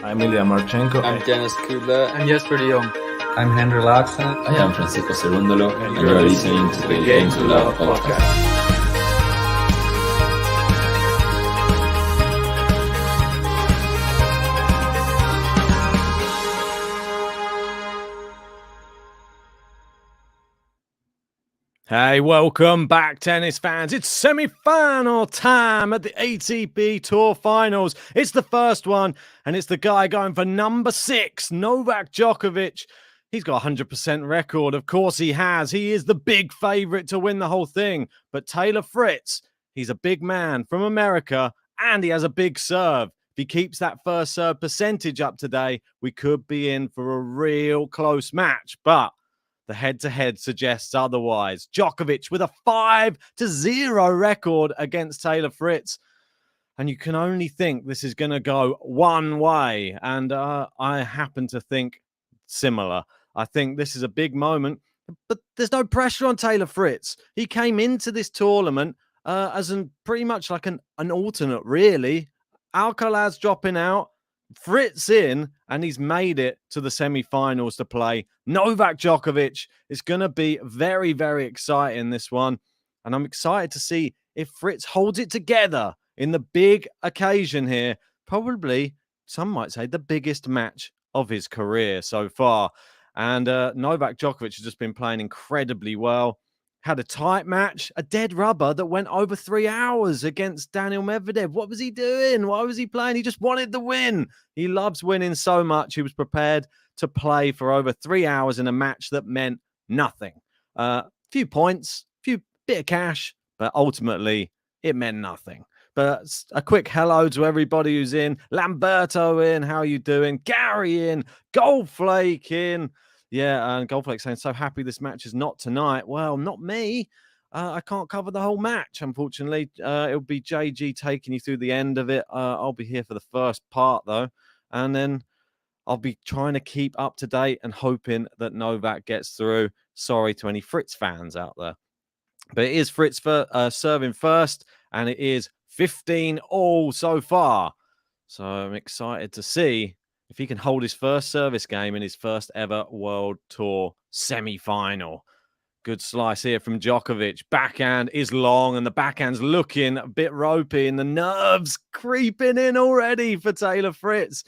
I'm Ilya Marchenko. I'm Dennis Kudla. I'm Jesper de Jong. I'm Henry Laakson. I am Francisco Cerundolo, and you are listening to the Game to Love podcast. Hey, welcome back, tennis fans. It's semi-final time at the ATP Tour Finals. It's the first one, and it's the guy going for number 6, Novak DJOKOVIC. He's got a 100% record. Of course he has. He is the big favorite to win the whole thing. But Taylor Fritz, he's a big man from America, and he has a big serve. If he keeps that first serve percentage up today, we could be in for a real close match. But the head-to-head suggests otherwise. Djokovic with a 5-0 record against Taylor Fritz. And you can only think this is going to go one way. And I happen to think similar. I think this is a big moment. But there's no pressure on Taylor Fritz. He came into this tournament as pretty much like an alternate, really. Alcaraz dropping out. Fritz in, and he's made it to the semi-finals to play Novak DJOKOVIC. It's going to be very, very exciting, this one. And I'm excited to see if Fritz holds it together in the big occasion here. Probably, some might say, the biggest match of his career so far. And Novak DJOKOVIC has just been playing incredibly well. Had a tight match, a dead rubber that went over 3 hours against Daniil Medvedev. What was he doing? Why was he playing? He just wanted the win. He loves winning so much. He was prepared to play for over 3 hours in a match that meant nothing. Few points, bit of cash, but ultimately it meant nothing. But a quick hello to everybody who's in. Lamberto in. How are you doing? Gary in. Goldflake in. Yeah, and Goldflake saying, so happy this match is not tonight. Well, not me. I can't cover the whole match, unfortunately. It'll be JG taking you through the end of it. I'll be here for the first part, though. And then I'll be trying to keep up to date and hoping that Novak gets through. Sorry to any Fritz fans out there. But it is Fritz serving first, and it is 15-all so far. So I'm excited to see if he can hold his first service game in his first ever World Tour semi-final. Good slice here from Djokovic. Backhand is long, and the backhand's looking a bit ropey, and the nerves creeping in already for Taylor Fritz.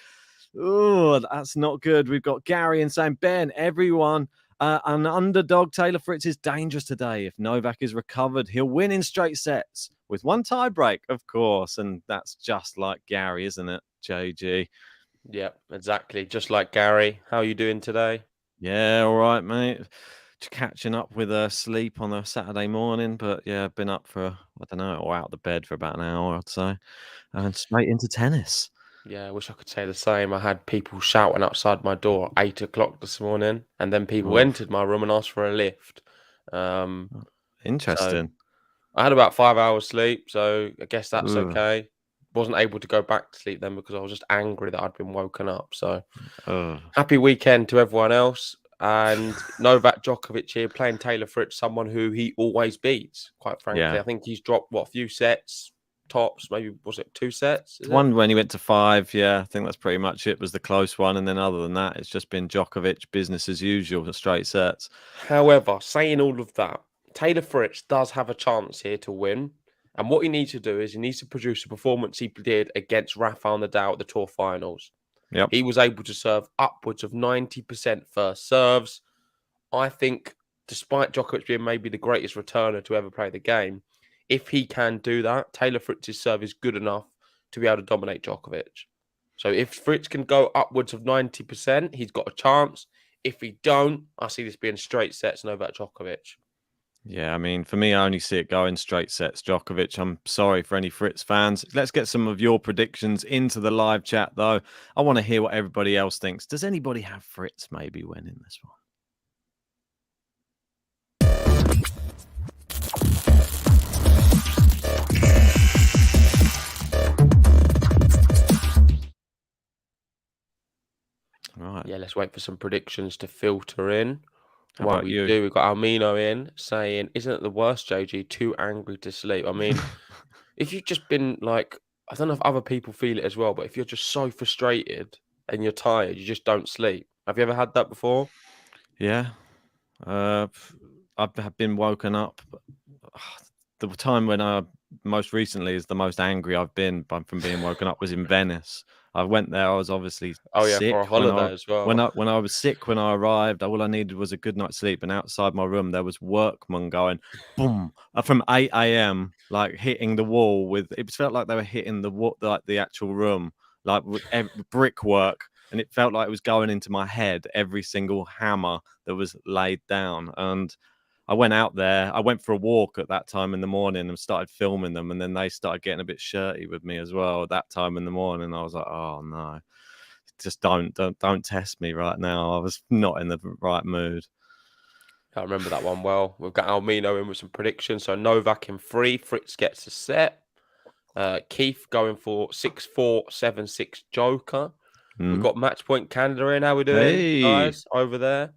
Oh, that's not good. We've got Gary and saying, Ben, everyone, an underdog. Taylor Fritz is dangerous today. If Novak is recovered, he'll win in straight sets with one tie break, of course. And that's just like Gary, isn't it, JG? Yeah, exactly. Just like Gary. How are you doing today? Yeah, all right, mate. Just catching up with sleep on a Saturday morning. But yeah, I've been up for, I don't know, or out of the bed for about an hour, I'd say. And straight into tennis. Yeah, I wish I could say the same. I had people shouting outside my door at 8 o'clock this morning. And then people entered my room and asked for a lift. Interesting. So I had about 5 hours sleep. So I guess that's okay. Wasn't able to go back to sleep then because I was just angry that I'd been woken up. So happy weekend to everyone else. And Novak DJOKOVIC here playing Taylor Fritz, someone who he always beats, quite frankly. Yeah. I think he's dropped, a few sets, tops, maybe, was it 2 sets? One when he went to 5, yeah. I think that's pretty much it, was the close one. And then other than that, it's just been Djokovic, business as usual, straight sets. However, saying all of that, Taylor Fritz does have a chance here to win. And what he needs to do is he needs to produce a performance he did against Rafael Nadal at the Tour Finals. Yep. He was able to serve upwards of 90% first serves. I think, despite Djokovic being maybe the greatest returner to ever play the game, if he can do that, Taylor Fritz's serve is good enough to be able to dominate Djokovic. So if Fritz can go upwards of 90%, he's got a chance. If he don't, I see this being straight sets Novak DJOKOVIC. Yeah, I mean, for me, I only see it going straight sets, Djokovic. I'm sorry for any Fritz fans. Let's get some of your predictions into the live chat, though. I want to hear what everybody else thinks. Does anybody have Fritz maybe winning this one? Right. Yeah, let's wait for some predictions to filter in. How about you? We've got Almino in saying, isn't it the worst, JG? Too angry to sleep. I mean, if you've just been like, I don't know if other people feel it as well, but if you're just so frustrated and you're tired, you just don't sleep. Have you ever had that before? Yeah. I've been woken up. The time when I most recently is the most angry I've been from being woken up was in Venice. I went there. I was obviously Oh yeah, sick for a holiday as well. when I was sick when I arrived. All I needed was a good night's sleep. And outside my room, there was workmen going boom from 8 a.m. like hitting the wall with. It felt like they were hitting the actual room like with brickwork. And it felt like it was going into my head, every single hammer that was laid down. And I went out there. I went for a walk at that time in the morning and started filming them. And then they started getting a bit shirty with me as well at that time in the morning. I was like, oh, no, just don't test me right now. I was not in the right mood. I remember that one well. We've got Almino in with some predictions. So Novak in 3. Fritz gets a set. Keith going for 6-4, 7-6 Joker. We've got Match Point Canada in. How we doing, guys, over there?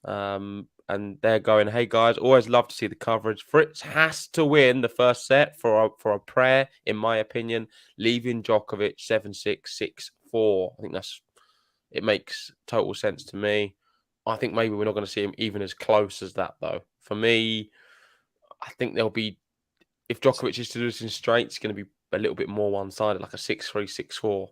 And they're going, hey, guys, always love to see the coverage. Fritz has to win the first set for a prayer, in my opinion, leaving Djokovic 7-6, 6-4. I think it makes total sense to me. I think maybe we're not going to see him even as close as that, though. For me, I think there'll be, if Djokovic is to do this in straight, it's going to be a little bit more one-sided, like a 6-3, 6-4.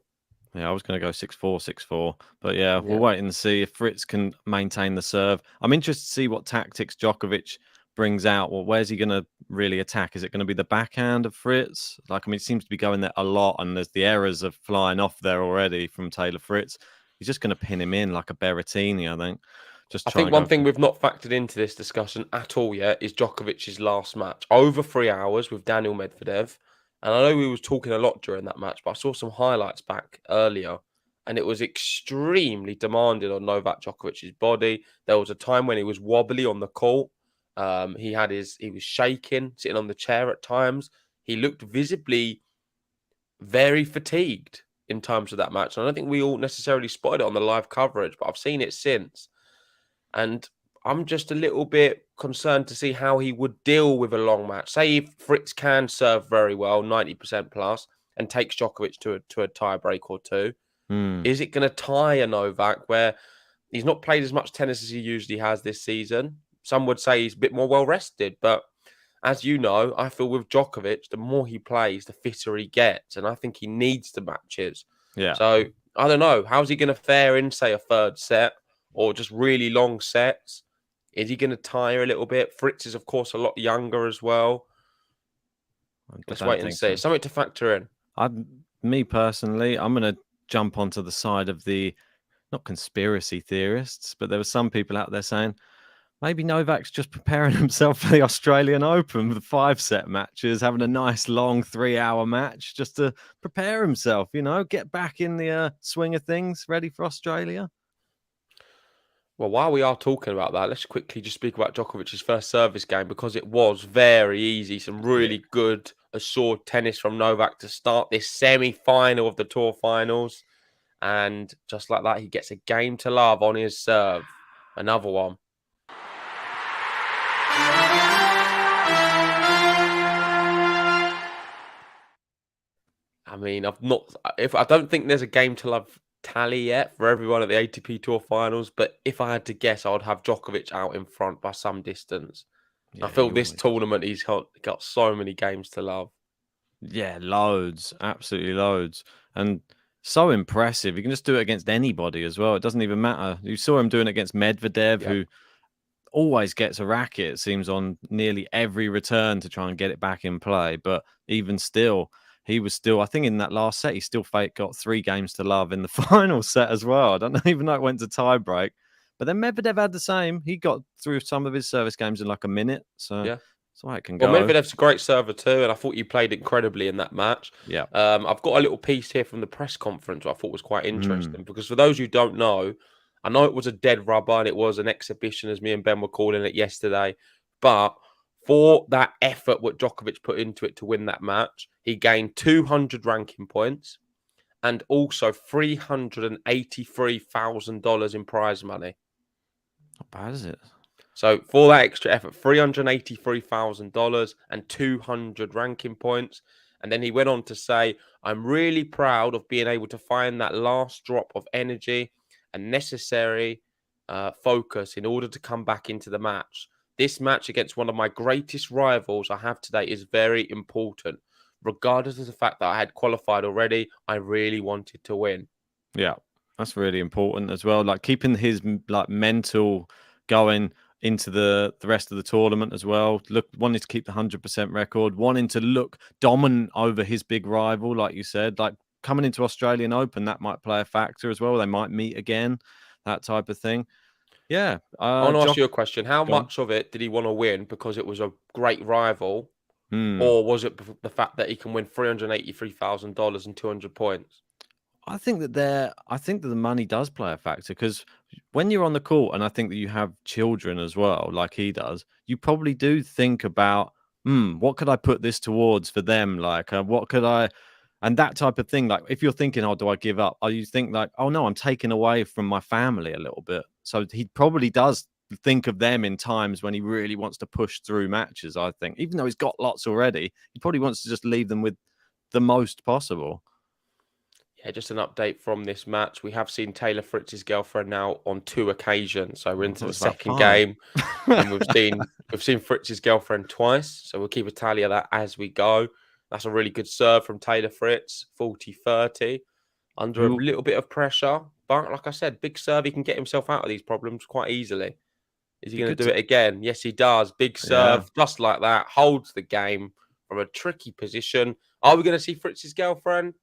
Yeah, I was going to go 6-4, 6-4. But yeah, we'll wait and see if Fritz can maintain the serve. I'm interested to see what tactics Djokovic brings out. Well, where's he going to really attack? Is it going to be the backhand of Fritz? Like, I mean, it seems to be going there a lot, and there's the errors of flying off there already from Taylor Fritz. He's just going to pin him in like a Berrettini, I think. I think one thing we've not factored into this discussion at all yet is Djokovic's last match. Over 3 hours with Daniel Medvedev. And I know we was talking a lot during that match, but I saw some highlights back earlier, and it was extremely demanding on Novak Djokovic's body. There was a time when he was wobbly on the court. He was shaking, sitting on the chair at times. He looked visibly very fatigued in times of that match. And I don't think we all necessarily spotted it on the live coverage, but I've seen it since. And I'm just a little bit concerned to see how he would deal with a long match. Say if Fritz can serve very well, 90% plus, and takes Djokovic to a tie break or two. Is it going to tie a Novak where he's not played as much tennis as he usually has this season? Some would say he's a bit more well rested, but as you know, I feel with Djokovic, the more he plays, the fitter he gets, and I think he needs the matches. Yeah. So I don't know, how's he going to fare in, say, a third set or just really long sets? Is he going to tire a little bit? Fritz is, of course, a lot younger as well. Let's wait and see. Something to factor in. Me personally, I'm going to jump onto the side of the, not conspiracy theorists, but there were some people out there saying maybe Novak's just preparing himself for the Australian Open with 5-set matches, having a nice long 3-hour match just to prepare himself, get back in the swing of things, ready for Australia. Well, while we are talking about that, let's quickly just speak about Djokovic's first service game because it was very easy. Some really good assured tennis from Novak to start this semi-final of the Tour Finals. And just like that, he gets a game to love on his serve. Another one. I mean, I don't think there's a game to love tally yet for everyone at the ATP Tour Finals, but if I had to guess, I would have Djokovic out in front by some distance. I feel this tournament he's got so many games to love. Yeah, loads, absolutely loads, and so impressive. You can just do it against anybody as well. It doesn't even matter. You saw him doing it against Medvedev, who always gets a racket, it seems, on nearly every return to try and get it back in play. But even still, he was still, I think in that last set, he still got 3 games to love in the final set as well. I don't even know it went to tie break. But then Medvedev had the same. He got through some of his service games in like a minute. So that's why it can go. Well, Medvedev's a great server too, and I thought he played incredibly in that match. Yeah. I've got a little piece here from the press conference I thought was quite interesting because for those who don't know, I know it was a dead rubber and it was an exhibition, as me and Ben were calling it yesterday. But for that effort what Djokovic put into it to win that match, he gained 200 ranking points and also $383,000 in prize money. Not bad, is it? So for that extra effort, $383,000 and 200 ranking points. And then he went on to say, I'm really proud of being able to find that last drop of energy and necessary focus in order to come back into the match. This match against one of my greatest rivals I have today is very important. Regardless of the fact that I had qualified already, I really wanted to win. Yeah, that's really important as well. Like keeping his like mental going into the rest of the tournament as well. Look, wanting to keep the 100% record, wanting to look dominant over his big rival, like you said. Like coming into Australian Open, that might play a factor as well. They might meet again, that type of thing. Yeah. I want to ask you a question. How much of it did he want to win because it was a great rival? Or was it the fact that he can win $383,000 and 200 points? I think that the money does play a factor because when you're on the court, and I think that you have children as well, like he does, you probably do think about, what could I put this towards for them? Like, what could I, and that type of thing. Like, if you're thinking, oh, do I give up? Or you think like, oh no, I'm taking away from my family a little bit. So he probably does think of them in times when he really wants to push through matches. I think, even though he's got lots already, he probably wants to just leave them with the most possible. Yeah, just an update from this match. We have seen Taylor Fritz's girlfriend now on 2 occasions. So we're into the second game. And we've seen Fritz's girlfriend twice. So we'll keep a tally of that as we go. That's a really good serve from Taylor Fritz, 40-30. Under a little bit of pressure. But like I said, big serve, he can get himself out of these problems quite easily. Is he going to do it again? Yes, he does. Big serve, just like that. Holds the game from a tricky position. Are we going to see Fritz's girlfriend?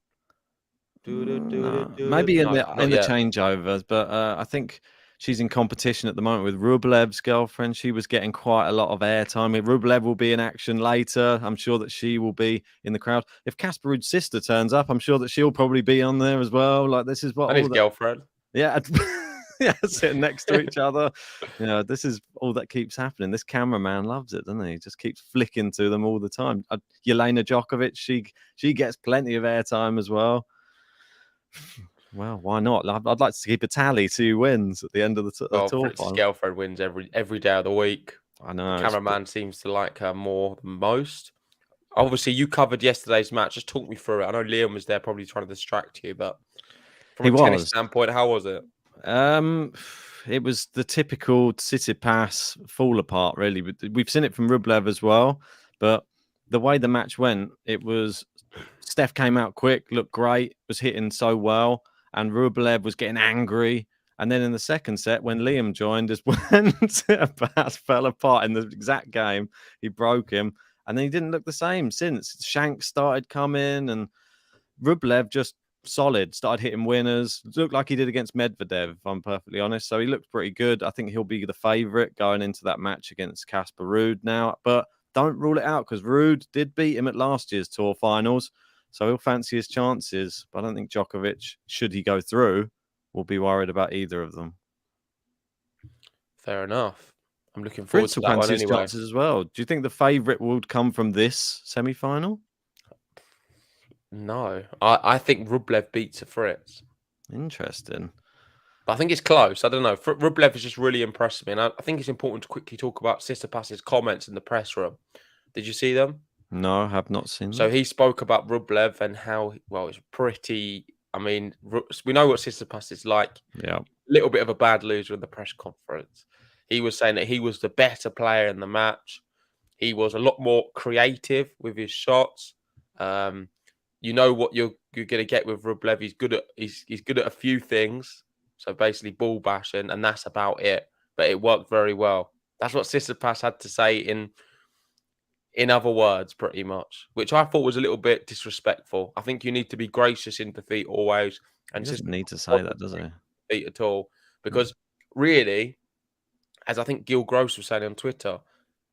Maybe in the changeovers, but I think she's in competition at the moment with Rublev's girlfriend. She was getting quite a lot of airtime. Rublev will be in action later. I'm sure that she will be in the crowd. If Casper Ruud's sister turns up, I'm sure that she'll probably be on there as well. Like this is what and his girlfriend. Yeah. Yeah, sitting next to each other. You know, this is all that keeps happening. This cameraman loves it, doesn't he? He just keeps flicking to them all the time. Jelena Djokovic, she gets plenty of airtime as well. Well, why not? I'd like to keep a tally 2 wins at the end of the tour. Fritz's girlfriend wins every day of the week. I know. The cameraman seems to like her more than most. Obviously, you covered yesterday's match. Just talk me through it. I know Liam was there probably trying to distract you, but from a tennis standpoint, how was it? It was the typical Tsitsipas fall apart, really. We've seen it from Rublev as well, but the way the match went, it was Steph came out quick, looked great, was hitting so well, and Rublev was getting angry. And then in the second set, when Liam joined, is when Tsitsipas fell apart in the exact game. He broke him, and then he didn't look the same since. Shanks started coming, and Rublev just solid, started hitting winners. Looked like he did against Medvedev, if I'm perfectly honest. So he looked pretty good. I think he'll be the favourite going into that match against Casper Ruud now. But don't rule it out because Ruud did beat him at last year's tour finals. So he'll fancy his chances. But I don't think Djokovic, should he go through, will be worried about either of them. Fair enough. I'm looking forward Fritz to that one anyway. Chances as well. Do you think the favourite would come from this semi-final? No. I think Rublev beats a Fritz. Interesting. But I think it's close. I don't know. Rublev has just really impressed me. And I think it's important to quickly talk about Tsitsipas's comments in the press room. Did you see them? No, I have not seen them. So he spoke about Rublev and how, well, it's pretty... I mean, we know what Tsitsipas is like. Yeah. A little bit of a bad loser in the press conference. He was saying that he was the better player in the match. He was a lot more creative with his shots. You know what you're going to get with Rublev. He's good at a few things. So basically ball bashing, and that's about it. But it worked very well. That's what Tsitsipas had to say in other words, pretty much, which I thought was a little bit disrespectful. I think you need to be gracious in defeat always. And he doesn't need to say that, does he? Defeat at all. Because really, as I think Gil Gross was saying on Twitter,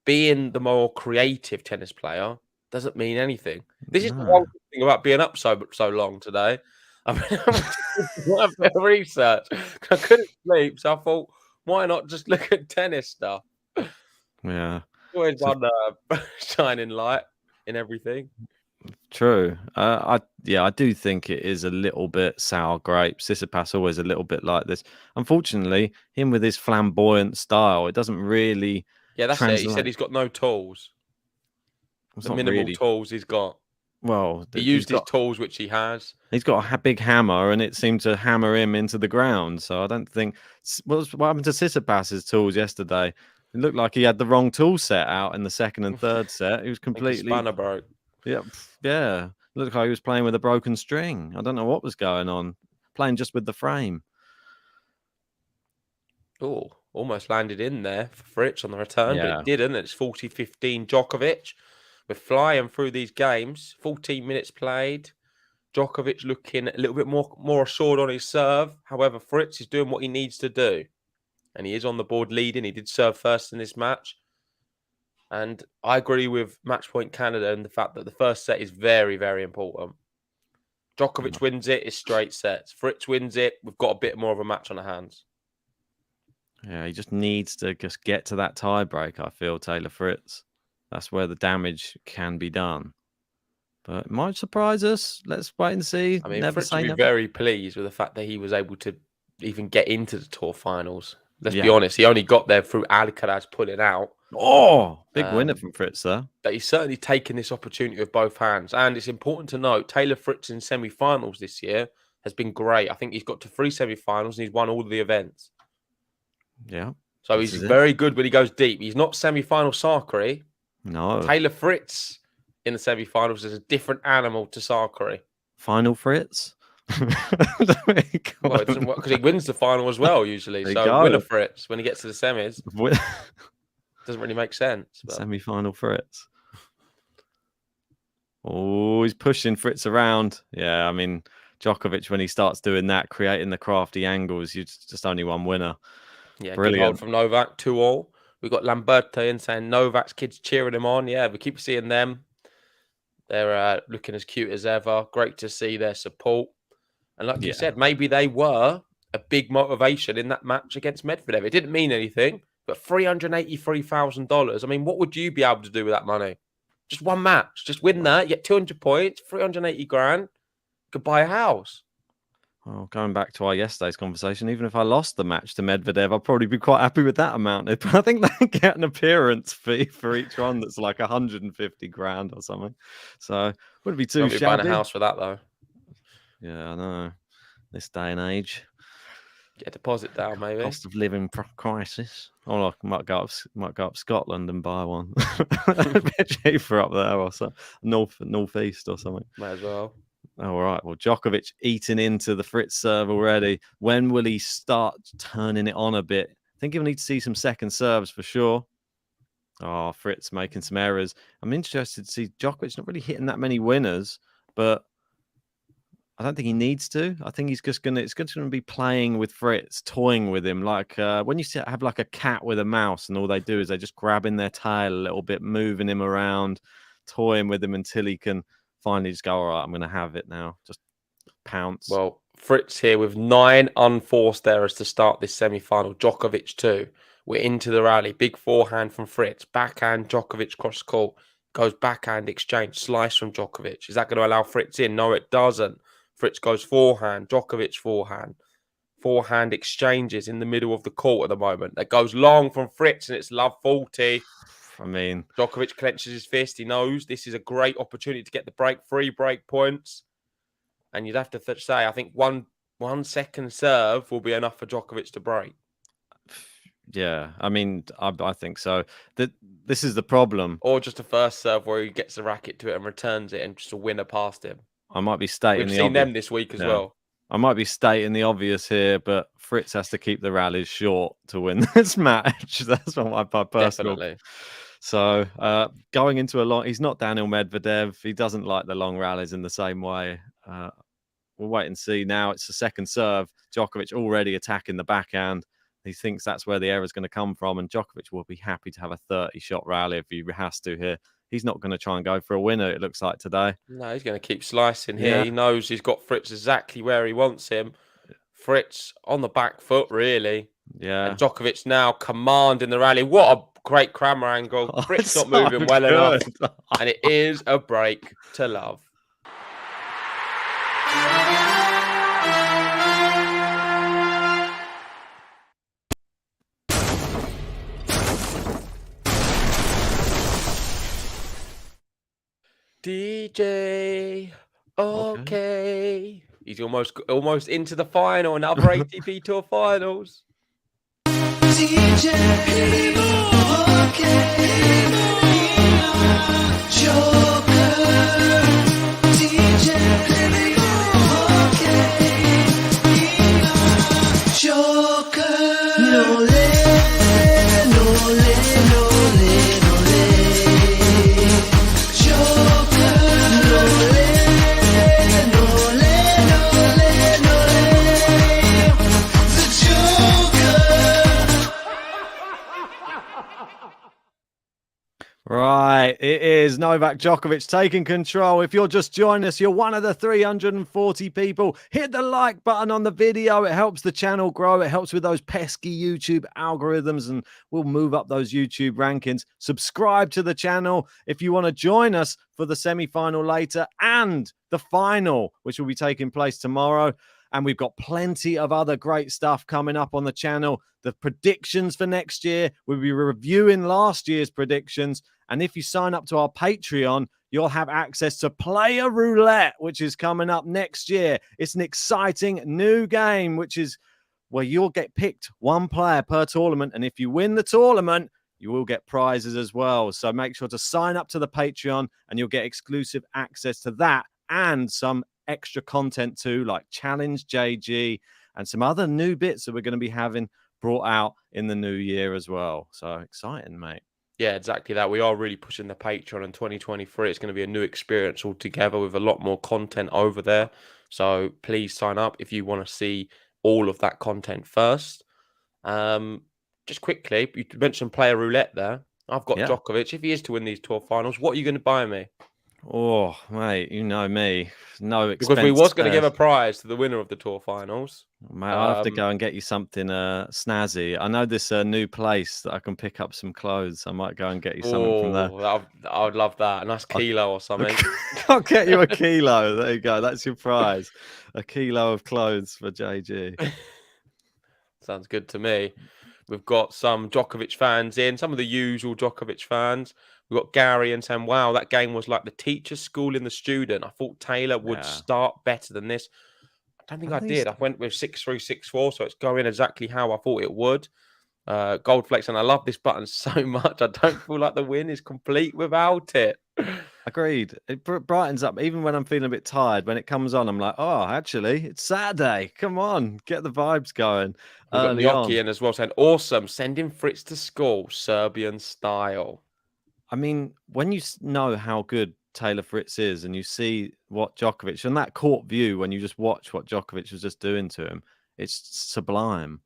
being the more creative tennis player doesn't mean anything. This is the one thing about being up so long today. I mean, a bit of research. I couldn't sleep, so I thought, why not just look at tennis stuff? Yeah. Always on shining light in everything. True. I do think it is a little bit sour grapes. Tsitsipas always a little bit like this. Unfortunately, him with his flamboyant style, it doesn't really. Yeah, that's translate. it. He said he's got no tools. The minimal tools he's got. Well, He used his tools, which he has. He's got a big hammer, and it seemed to hammer him into the ground. So I don't think what happened to Tsitsipas's tools yesterday. It looked like he had the wrong tool set out in the second and third set. He was completely spanner broke. Yeah. It looked like he was playing with a broken string. I don't know what was going on. Playing just with the frame. Oh, almost landed in there for Fritz on the return, but it didn't. It's 40-15 Djokovic. We're flying through these games. 14 minutes played. Djokovic looking a little bit more assured on his serve. However, Fritz is doing what he needs to do. And he is on the board leading. He did serve first in this match. And I agree with Matchpoint Canada and the fact that the first set is very, very important. Djokovic wins it, it's straight sets. Fritz wins it, we've got a bit more of a match on our hands. Yeah, he just needs to just get to that tiebreak, I feel, Taylor Fritz. That's where the damage can be done. But it might surprise us. Let's wait and see. I mean, Fritz would be very pleased with the fact that he was able to even get into the Tour Finals. Let's be honest, he only got there through Alcaraz pulling out. Oh, big winner from Fritz there. But he's certainly taken this opportunity with both hands. And it's important to note, Taylor Fritz in semi-finals this year has been great. I think he's got to 3 semi-finals and he's won all of the events. Yeah. So he's very good when he goes deep. He's not semi-final Sakari. No. Taylor Fritz in the semi-finals is a different animal to Sakari. Final Fritz? Because he wins the final as well, usually. So winner Fritz when he gets to the semis. Doesn't really make sense. But... Semi-final Fritz. Oh, he's pushing Fritz around. Yeah, I mean, Djokovic, when he starts doing that, creating the crafty angles, you just only one winner. Yeah, brilliant. Good hold from Novak, 2-2. We've got Lamberto in saying Novak's kids cheering him on. Yeah, we keep seeing them. They're looking as cute as ever. Great to see their support. And like you said, maybe they were a big motivation in that match against Medvedev. It didn't mean anything, but $383,000. I mean, what would you be able to do with that money? Just one match. Just win that. You get 200 points, 380 grand. Could buy a house. Well, going back to our yesterday's conversation, even if I lost the match to Medvedev, I'd probably be quite happy with that amount. But I think they get an appearance fee for each one that's like 150 grand or something. So wouldn't be too shabby. Buying a house for that though. Yeah, I know. This day and age. Get a deposit down, maybe. Cost of living crisis. Or I might go up Scotland and buy one. A bit cheaper up there or something. Northeast or something. May as well. All right. Well, Djokovic eating into the Fritz serve already. When will he start turning it on a bit? I think he'll need to see some second serves for sure. Oh, Fritz making some errors. I'm interested to see Djokovic not really hitting that many winners, but I don't think he needs to. I think he's just it's going to be playing with Fritz, toying with him. Like when you have like a cat with a mouse and all they do is they just grab in their tail a little bit, moving him around, toying with him until he can finally just go, all right, I'm going to have it now. Just pounce. Well, Fritz here with 9 unforced errors to start this semi-final. Djokovic too. We're into the rally. Big forehand from Fritz. Backhand, Djokovic cross court. Goes backhand exchange. Slice from Djokovic. Is that going to allow Fritz in? No, it doesn't. Fritz goes forehand. Djokovic forehand. Forehand exchanges in the middle of the court at the moment. That goes long from Fritz and it's love 40. I mean, Djokovic clenches his fist. He knows this is a great opportunity to get the free break points. And you'd have to say, I think one second serve will be enough for Djokovic to break. Yeah, I mean, I think so. This is the problem. Or just a first serve where he gets the racket to it and returns it and just a winner past him. I might be stating We've seen them this week as well. I might be stating the obvious here, but Fritz has to keep the rallies short to win this match. That's what my personal. Definitely. So going into a long, he's not Daniel Medvedev. He doesn't like the long rallies in the same way. We'll wait and see. Now it's the second serve. Djokovic already attacking the backhand. He thinks that's where the error is going to come from, and Djokovic will be happy to have a 30-shot rally if he has to here. He's not going to try and go for a winner, it looks like, today. No, he's going to keep slicing here. Yeah. He knows he's got Fritz exactly where he wants him. Fritz on the back foot, really. Yeah. And Djokovic now commanding the rally. What a great Kramer angle. Oh, Fritz not moving well enough. And it is a break to love. DJ. Okay. He's almost into the final. Another ATP Tour Finals. DJ. Joker. DJ. Joker. No le. Right, it is Novak Djokovic taking control. If you're just joining us, you're one of the 340 people. Hit the like button on the video. It helps the channel grow. It helps with those pesky YouTube algorithms, and we'll move up those YouTube rankings. Subscribe to the channel if you want to join us for the semi-final later and the final, which will be taking place tomorrow. And we've got plenty of other great stuff coming up on the channel. The predictions for next year, we'll be reviewing last year's predictions. And if you sign up to our Patreon, you'll have access to Player Roulette, which is coming up next year. It's an exciting new game, which is where you'll get picked one player per tournament. And if you win the tournament, you will get prizes as well. So make sure to sign up to the Patreon and you'll get exclusive access to that and some extra content too, like Challenge JG and some other new bits that we're going to be having brought out in the new year as well. So exciting, mate. Yeah, exactly that. We are really pushing the Patreon in 2023. It's going to be a new experience altogether with a lot more content over there. So please sign up if you want to see all of that content first. Just quickly, you mentioned Player Roulette there. I've got Djokovic. If he is to win these tour finals, what are you going to buy me? Oh, mate, you know me. No expense. Because we was going to give a prize to the winner of the tour finals. Mate, I'll have to go and get you something snazzy. I know this new place that I can pick up some clothes. I might go and get you something from there. I would love that. A nice kilo or something. I'll get you a kilo. There you go. That's your prize. A kilo of clothes for JG. Sounds good to me. We've got some Djokovic fans in, some of the usual Djokovic fans. We've got Gary and saying, wow, that game was like the teacher schooling the student. I thought Taylor would start better than this. I don't think I did. I went with 6-3, 6-4, so it's going exactly how I thought it would. Goldflex, and I love this button so much. I don't feel like the win is complete without it. Agreed. It brightens up. Even when I'm feeling a bit tired, when it comes on, I'm like, oh, actually, it's Saturday. Come on, get the vibes going. We've got Gnocchi in as well saying, awesome, sending Fritz to school, Serbian style. I mean, when you know how good Taylor Fritz is and you see what Djokovic, and that court view, when you just watch what Djokovic was just doing to him, it's sublime.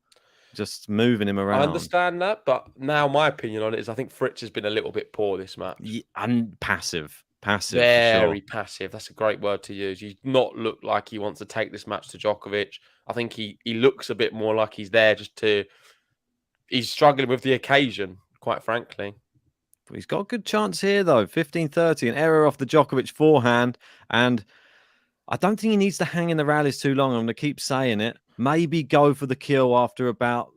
Just moving him around. I understand that, but now my opinion on it is I think Fritz has been a little bit poor this match. Yeah, and passive. Very passive. That's a great word to use. He's not looked like he wants to take this match to Djokovic. I think he looks a bit more like he's there just to... He's struggling with the occasion, quite frankly. But he's got a good chance here, though. 15-30, an error off the Djokovic forehand. And I don't think he needs to hang in the rallies too long. I'm going to keep saying it. Maybe go for the kill after about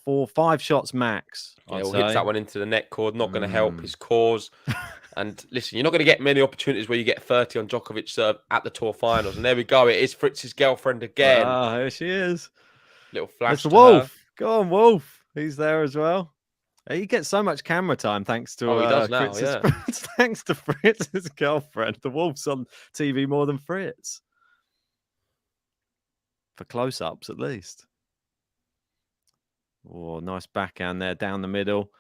4-5 shots max. Yeah, he'll hit that one into the net cord. Not going to help his cause. And listen, you're not going to get many opportunities where you get 30 on Djokovic serve at the tour finals. And there we go. It is Fritz's girlfriend again. Ah, here she is. Little flash. It's Wolf. Go on, Wolf. He's there as well. He gets so much camera time thanks to he does now, thanks to Fritz's girlfriend. The Wolf's on TV more than Fritz. For close-ups, at least. Oh, nice backhand there down the middle.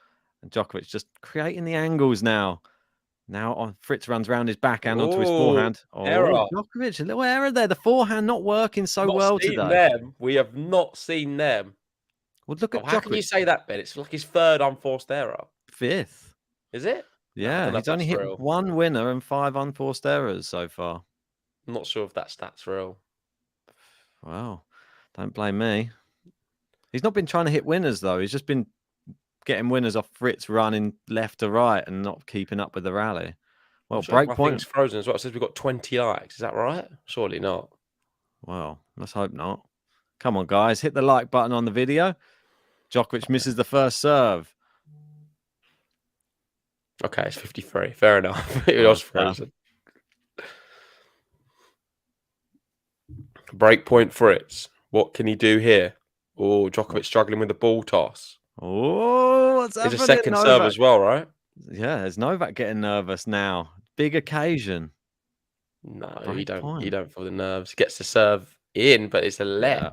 And Djokovic just creating the angles now. Now Fritz runs around his backhand onto his forehand. Oh, error. Djokovic, a little error there. The forehand not working so well today. We have not seen them. Well, look at how can you say that, Ben? It's like his third unforced error. Fifth. Is it? Yeah, he's only hit one winner and 5 unforced errors so far. I'm not sure if that stat's real. Well, don't blame me. He's not been trying to hit winners, though. He's just been getting winners off Fritz running left to right and not keeping up with the rally. Well, break point. Thing's frozen as well. It says we've got 20 likes. Is that right? Surely not. Well, let's hope not. Come on, guys. Hit the like button on the video. Djokovic misses the first serve. Okay, it's 53. Fair enough. It was frozen. Breakpoint Fritz. What can he do here? Oh, Djokovic struggling with the ball toss. Oh, what's It's happening? a second serve as well, right? Yeah, there's Novak getting nervous now. Big occasion. No, you don't. Point. You don't feel the nerves. Gets the serve in, but it's a let. Yeah.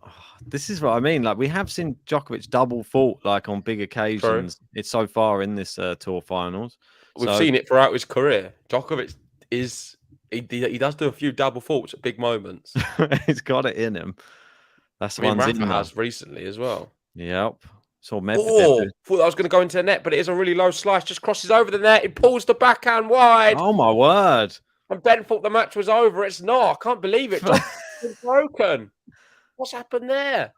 Oh, this is what I mean. Like we have seen Djokovic double fault like on big occasions. It's so far in this tour finals. We've seen it throughout his career. Djokovic he does do a few double faults at big moments. He's got it in him. That's I mean, one's in Rafa there. has recently as well. Yep. Saw Oh, Medvedev. thought that was going to go into the net, but it is a really low slice. Just crosses over the net. He pulls the backhand wide. Oh my word. And Ben thought the match was over. It's not. I can't believe it. It's broken. What's happened there?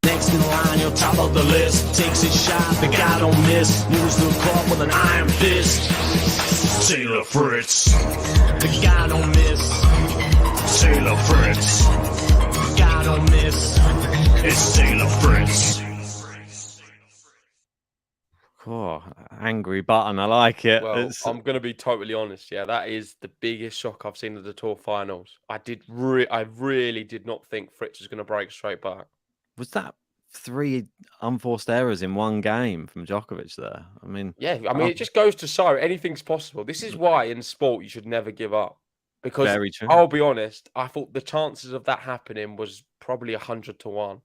Next in line, you're top of the list. Takes his shot, the guy don't miss. Moves the court with an iron fist. Taylor Fritz. The guy don't miss. Taylor Fritz. The guy don't miss. It's Taylor Fritz. Oh, angry button. I like it. Well, I'm going to be totally honest. Yeah, that is the biggest shock I've seen at the Tour Finals. I really did not think Fritz was going to break straight back. Was that 3 unforced errors in one game from Djokovic there? I mean, yeah, I mean, it just goes to show anything's possible. This is why in sport you should never give up. Because very true. I'll be honest, I thought the chances of that happening was probably 100 to 1.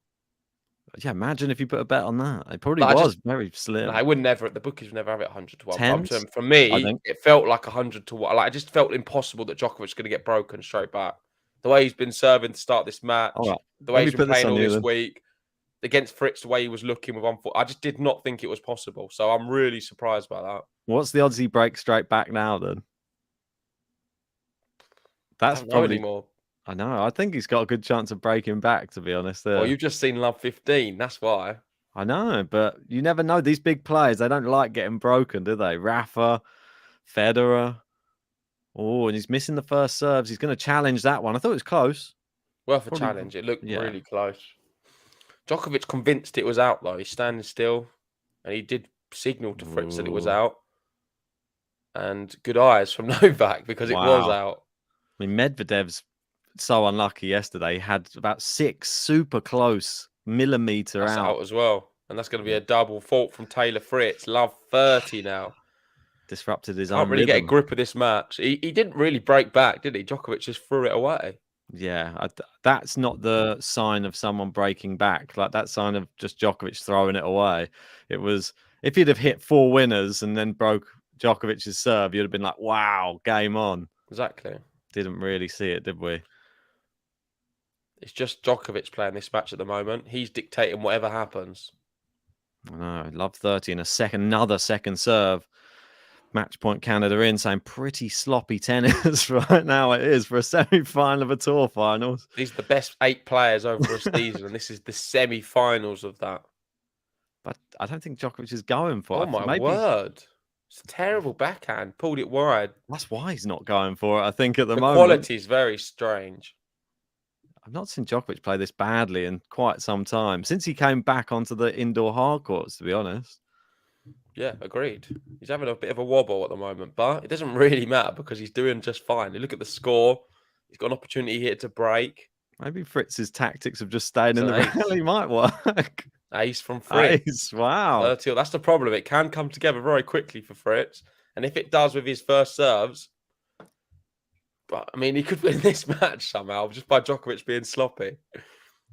Yeah, imagine if you put a bet on that. It probably But was very slim. I would never. The bookies would never have it 100 to 1. Tens? For me, I think. it felt like 100 to 1. Like, I just felt impossible that Djokovic was going to get broken straight back. The way he's been serving to start this match, All right. the way Let he's me been put this playing on all you this then. week against Fritz, the way he was looking with 1 foot, I just did not think it was possible. So I'm really surprised by that. What's the odds he breaks straight back now then? That's I don't know probably anymore. I know. I think he's got a good chance of breaking back, to be honest. Well, you've just seen Love 15. That's why. I know, but you never know. These big players, they don't like getting broken, do they? Rafa, Federer. Oh, and he's missing the first serves. He's going to challenge that one. I thought it was close. Worth a Probably- challenge. It looked yeah. really close. Djokovic convinced it was out, though. He's standing still, and he did signal to Fritz that it was Ooh. out. And good eyes from Novak because it was Wow. out. I mean, Medvedev's so unlucky yesterday. He had about 6 super close millimeter That's out. out as well. And that's going to be a double fault from Taylor Fritz. Love 30 now. Disrupted his Can't own really get a rhythm. grip of this match. He didn't really break back, did he? Djokovic just threw it away. Yeah, that's not the sign of someone breaking back. Like that sign of just Djokovic throwing it away. It was if he'd have hit 4 winners and then broke Djokovic's serve, you'd have been like, "Wow, game on." Exactly. Didn't really see it, did we? It's just Djokovic playing this match at the moment. He's dictating whatever happens. I know. Love 30 and another second serve. Match point Canada in, saying pretty sloppy tennis right now. It is for a semi-final of a Tour Finals. These are the best 8 players over a season, and this is the semi-finals of that. But I don't think Djokovic is going for it. Oh my Maybe word! It's a terrible backhand. Pulled it wide. that's why he's not going for it. I think at the The moment. quality is very strange. I've not seen Djokovic play this badly in quite some time since he came back onto the indoor hard courts. To be honest. Yeah, agreed. He's having a bit of a wobble at the moment, but it doesn't really matter because he's doing just fine. You look at the score. He's got an opportunity here to break. Maybe Fritz's tactics have just stayed in It's the an ace. rally. Might work. Ace from Fritz. Ace, wow. 30. That's the problem. It can come together very quickly for Fritz. And if it does with his first serves, but I mean, he could win this match somehow just by Djokovic being sloppy.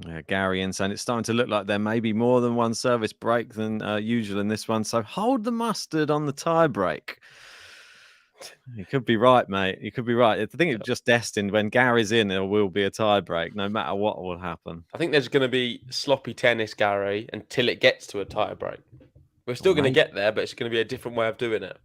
Yeah, Gary in saying it's starting to look like there may be more than one service break than usual in this one. So hold the mustard on the tie break. You could be right, mate. You could be right. I think it's just destined when Gary's in, there will be a tie break, no matter what will happen. I think there's going to be sloppy tennis, Gary, until it gets to a tie break. We're still going to get there, but it's going to be a different way of doing it.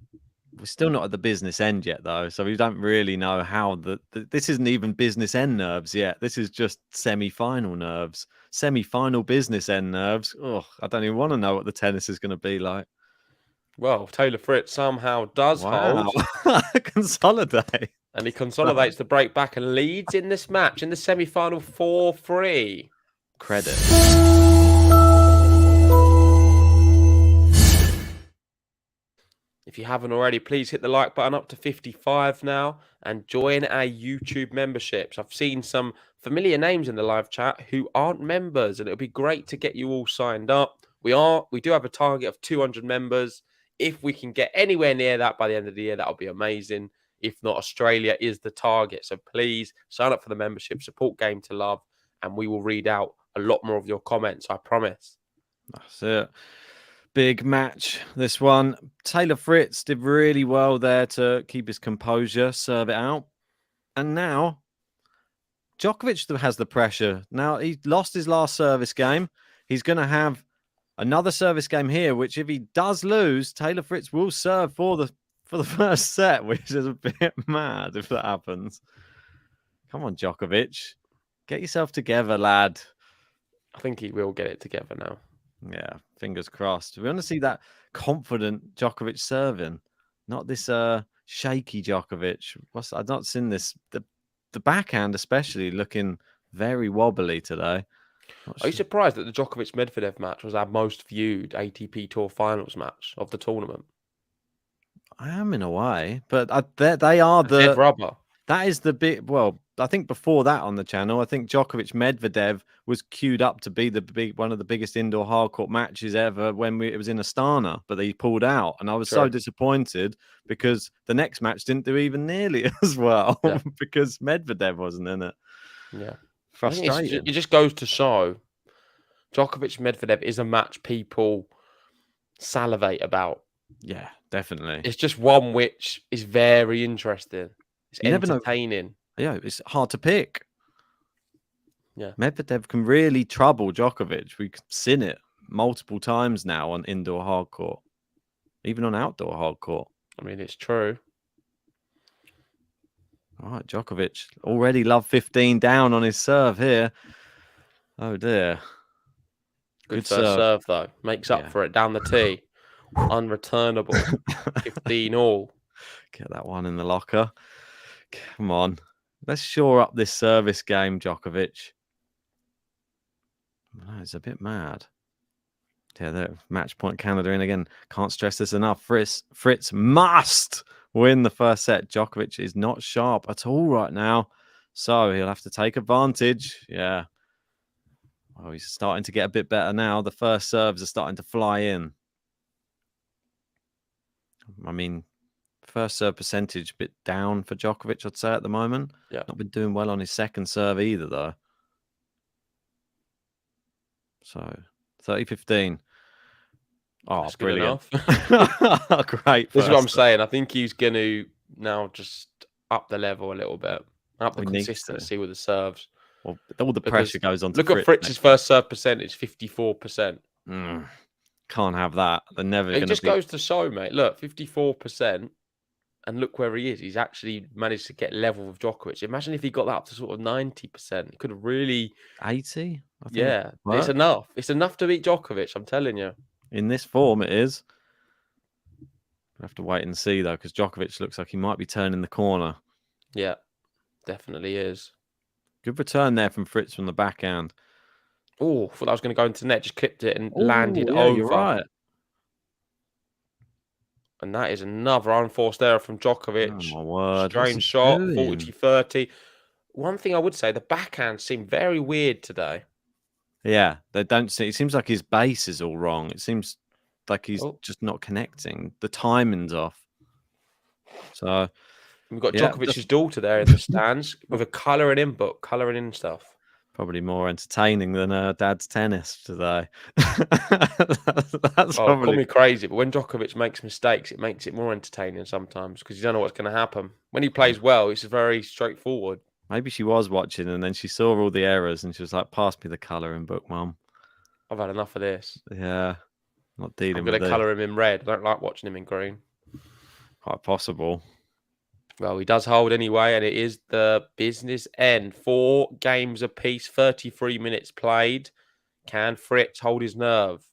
We're still not at the business end yet, though, so we don't really know how this isn't even business end nerves yet. This is just semi-final nerves, semi-final business end nerves. Oh, I don't even want to know what the tennis is going to be like. Well, Taylor Fritz somehow does hold, Consolidate, and he consolidates the break back and leads in this match in the semi-final 4-3. Credit. If you haven't already, please hit the like button up to 55 now and join our YouTube memberships. I've seen some familiar names in the live chat who aren't members, and it'll be great to get you all signed up. We do have a target of 200 members. If we can get anywhere near that by the end of the year, that'll be amazing. If not, Australia is the target. So please sign up for the membership, support Game to Love, and we will read out a lot more of your comments, I promise. That's it. Big match, this one. Taylor Fritz did really well there to keep his composure, serve it out. And now, Djokovic has the pressure. Now, he lost his last service game. He's going to have another service game here, which if he does lose, Taylor Fritz will serve for the first set, which is a bit mad if that happens. Come on, Djokovic. Get yourself together, lad. I think he will get it together now. Yeah, fingers crossed. We want to see that confident Djokovic serving, not this shaky Djokovic. I've not seen this. The backhand especially looking very wobbly today. Are you surprised that the Djokovic-Medvedev match was our most viewed ATP Tour Finals match of the tournament? I am in a way, but they are the dead rubber. That is the big. Well, I think before that on the channel, I think Djokovic Medvedev was queued up to be one of the biggest indoor hardcourt matches ever when it was in Astana, but they pulled out, and I was so disappointed because the next match didn't do even nearly as well because Medvedev wasn't in it. Yeah, frustrating. It just goes to show Djokovic Medvedev is a match people salivate about. Yeah, definitely. It's just one which is very interesting. It's entertaining. Yeah, it's hard to pick. Yeah. Medvedev can really trouble Djokovic. We've seen it multiple times now on indoor hardcourt, even on outdoor hardcourt. I mean, it's true. All right, Djokovic already love 15 down on his serve here. Oh, dear. Good serve, though. Makes up for it down the tee. Unreturnable. 15 all. Get that one in the locker. Come on. Let's shore up this service game, Djokovic. No, it's a bit mad. Yeah, the match point Canada in again. Can't stress this enough. Fritz must win the first set. Djokovic is not sharp at all right now, so he'll have to take advantage. Yeah. Well, he's starting to get a bit better now. The first serves are starting to fly in. I mean, first serve percentage a bit down for Djokovic, I'd say, at the moment. Yeah. Not been doing well on his second serve either, though. So, 30-15. Oh, that's brilliant. This Great. is what I'm saying. I think he's going to now just up the level a little bit. Up the consistency with the serves. Well, all the pressure goes on to Look at Fritz's first serve percentage, 54%. Can't have that. They're never going to. It just goes to show, mate. Look, 54%. And look where he is. He's actually managed to get level with Djokovic. Imagine if he got that up to sort of 90%. He could have really... 80? I think yeah, it's enough. It's enough to beat Djokovic, I'm telling you. In this form, it is. We'll have to wait and see, though, because Djokovic looks like he might be turning the corner. Yeah, definitely is. Good return there from Fritz from the backhand. Oh, I thought that was going to go into net. Just clipped it and landed over. You're right. And that is another unforced error from Djokovic. Oh, my word. Strange shot, 40-30. One thing I would say, the backhand seemed very weird today. Yeah, they don't see. It seems like his base is all wrong. It seems like he's just not connecting. The timing's off. So we've got Djokovic's daughter there in the stands with a colouring in book, colouring in stuff. Probably more entertaining than Dad's tennis today. Call me crazy, but when Djokovic makes mistakes, it makes it more entertaining sometimes because you don't know what's going to happen. When he plays well, it's very straightforward. Maybe she was watching and then she saw all the errors and she was like, pass me the colouring book, Mum. I've had enough of this. Yeah, not dealing with it. I'm going to colour him in red. I don't like watching him in green. Quite possible. Well, he does hold anyway, and it is the business end. 4 games apiece, 33 minutes played. Can Fritz hold his nerve?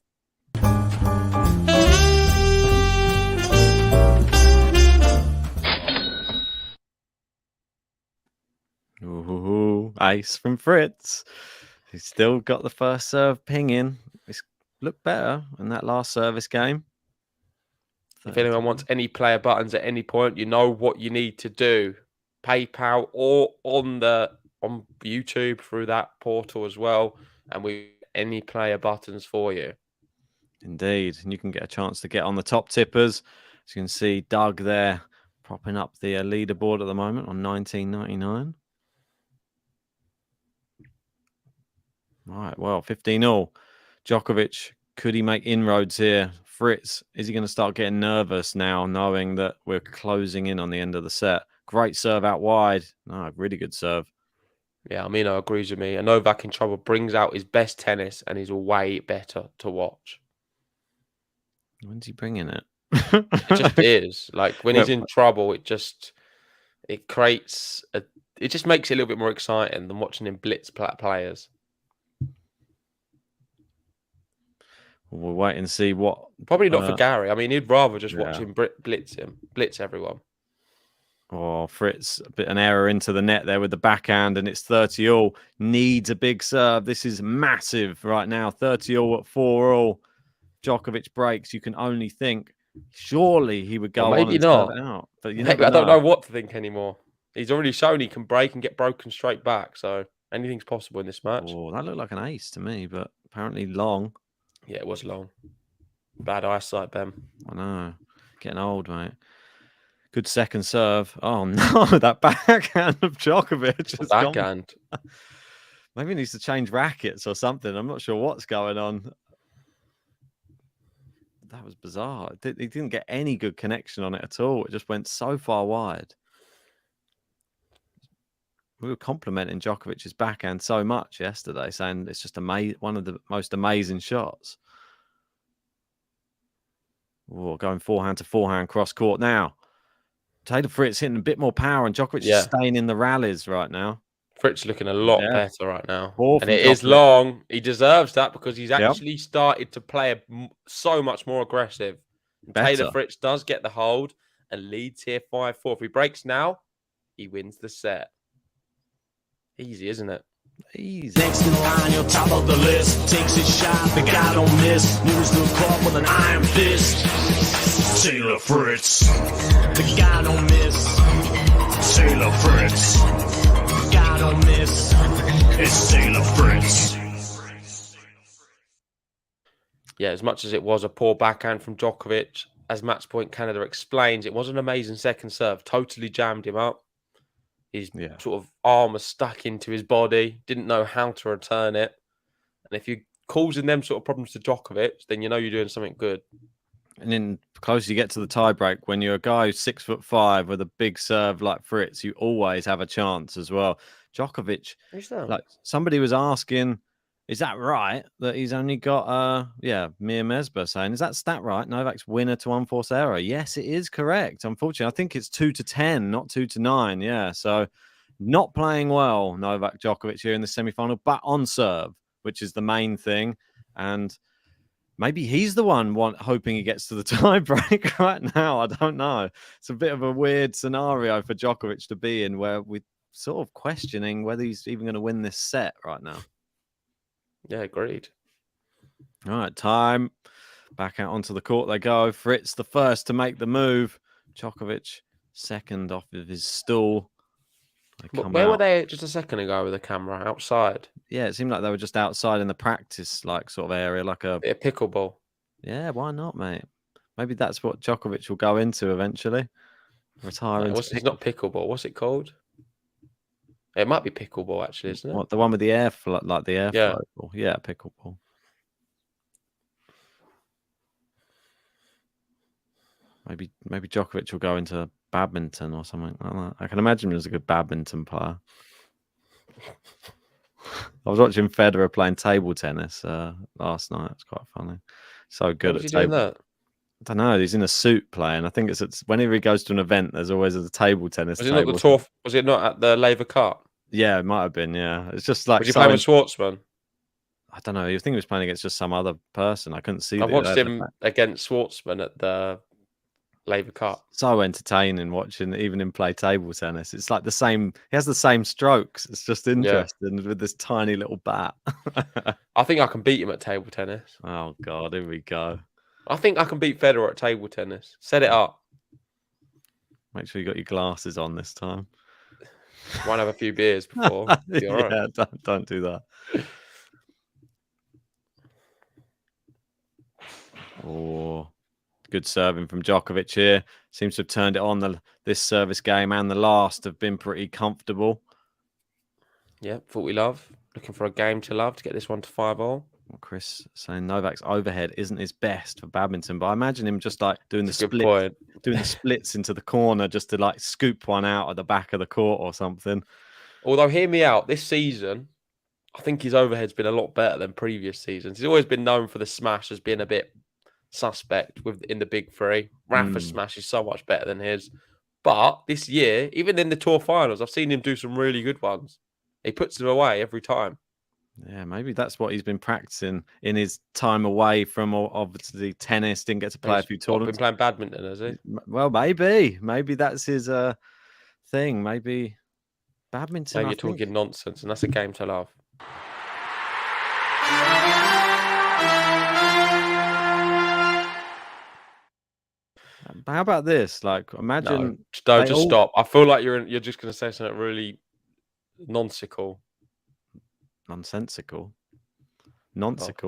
Ooh, ace from Fritz. He's still got the first serve pinging. It's looked better in that last service game. If anyone wants any player buttons at any point, you know what you need to do. PayPal or on YouTube through that portal as well. And we any player buttons for you. Indeed. And you can get a chance to get on the top tippers. As you can see, Doug there propping up the leaderboard at the moment on 19.99. All right, well, 15-all. Djokovic, could he make inroads here? Fritz, is he going to start getting nervous now, knowing that we're closing in on the end of the set? Great serve out wide. Oh, really good serve. Yeah, Amino agrees with me. A Novak in trouble brings out his best tennis and he's way better to watch. When's he bringing it? It just is. Like when he's in trouble, it just makes it a little bit more exciting than watching him blitz players. We'll wait and see what. Probably not for Gary. I mean, he'd rather just watch him blitz everyone. Oh, Fritz, an error into the net there with the backhand, and it's 30-all. Needs a big serve. This is massive right now. 30-all at 4-all. Djokovic breaks. You can only think surely he would go on and serve it out. But I don't know what to think anymore. He's already shown he can break and get broken straight back. So anything's possible in this match. Oh, that looked like an ace to me, but apparently long. Yeah, it was long. Bad eyesight, Ben. I know. Getting old, mate. Good second serve. Oh, no. That backhand of Djokovic. Backhand. Maybe he needs to change rackets or something. I'm not sure what's going on. That was bizarre. He didn't get any good connection on it at all. It just went so far wide. We were complimenting Djokovic's backhand so much yesterday, saying it's just one of the most amazing shots. Oh, going forehand to forehand cross court now. Taylor Fritz hitting a bit more power, and Djokovic is staying in the rallies right now. Fritz looking a lot better right now. And it is long. He deserves that because he's actually started to play so much more aggressive. Taylor Fritz does get the hold and leads here 5-4. If he breaks now, he wins the set. Easy, isn't it? Easy. Next in line, you're top of the list. Takes his shot, the guy don't miss. News the court with an iron fist. Taylor Fritz. The guy don't miss. Taylor Fritz. The guy don't miss. It's Taylor Fritz. Yeah, as much as it was a poor backhand from Djokovic, as Match Point Canada explains, it was an amazing second serve. Totally jammed him up. His sort of arm was stuck into his body, didn't know how to return it. And if you're causing them sort of problems to Djokovic, then you know you're doing something good. And then the closer you get to the tiebreak, when you're a guy who's 6'5" with a big serve like Fritz, you always have a chance as well. Djokovic, like somebody was asking, is that right that he's only got Mir Mesbah saying, is that stat right? Novak's winner to unforced error. Yes, it is correct. Unfortunately, I think it's 2-10, not 2-9. Yeah, so not playing well, Novak Djokovic here in the semi-final, but on serve, which is the main thing. And maybe he's the one hoping he gets to the tiebreak right now. I don't know. It's a bit of a weird scenario for Djokovic to be in, where we're sort of questioning whether he's even going to win this set right now. Yeah, agreed. All right, time. Back out onto the court they go. Fritz the first to make the move. Djokovic second off of his stool. Where were they just a second ago with the camera? Outside? Yeah, it seemed like they were just outside in the practice sort of area, like a pickleball. Yeah, why not, mate? Maybe that's what Djokovic will go into eventually. Retire into it's not pickleball. What's it called? It might be pickleball, actually, isn't it? What, the one with the air flow, like the air flow ball? Yeah, pickleball. Maybe Djokovic will go into badminton or something like that. I can imagine him as a good badminton player. I was watching Federer playing table tennis last night. It's quite funny. So good at table. That? I don't know. He's in a suit playing. I think it's whenever he goes to an event, there's always a table tennis. Was it not the tour? Was it not at the Laver Cup? Yeah, it might have been. Yeah, it's just like. Was he playing with Schwartzman? I don't know. You think he was playing against just some other person? I couldn't see. I watched him against Schwartzman at the Laver Cup. So entertaining watching even him play table tennis. It's like the same. He has the same strokes. It's just interesting with this tiny little bat. I think I can beat him at table tennis. Oh God, here we go. I think I can beat Federer at table tennis. Set it up. Make sure you got your glasses on this time. Won't have a few beers before. Be all right. Yeah, don't do that. Oh, good serving from Djokovic here. Seems to have turned it on. This service game and the last have been pretty comfortable. Yeah, thought we love. Looking for a game to love to get this one to 5-all. Chris saying Novak's overhead isn't his best for badminton, but I imagine him just like doing the Good point. doing the splits into the corner just to like scoop one out at the back of the court or something. Although, hear me out, this season, I think his overhead's been a lot better than previous seasons. He's always been known for the smash as being a bit suspect in the big three. Rafa's smash is so much better than his. But this year, even in the Tour Finals, I've seen him do some really good ones. He puts them away every time. Yeah, maybe that's what he's been practicing in his time away from obviously tennis. Didn't get to play a few tournaments. Been playing badminton, has he? Well, maybe that's his thing. Maybe badminton. Maybe you're talking nonsense, and that's a game to love. How about this? Like, imagine. No, just stop. I feel like you're just going to say something really nonsensical. Nonsensical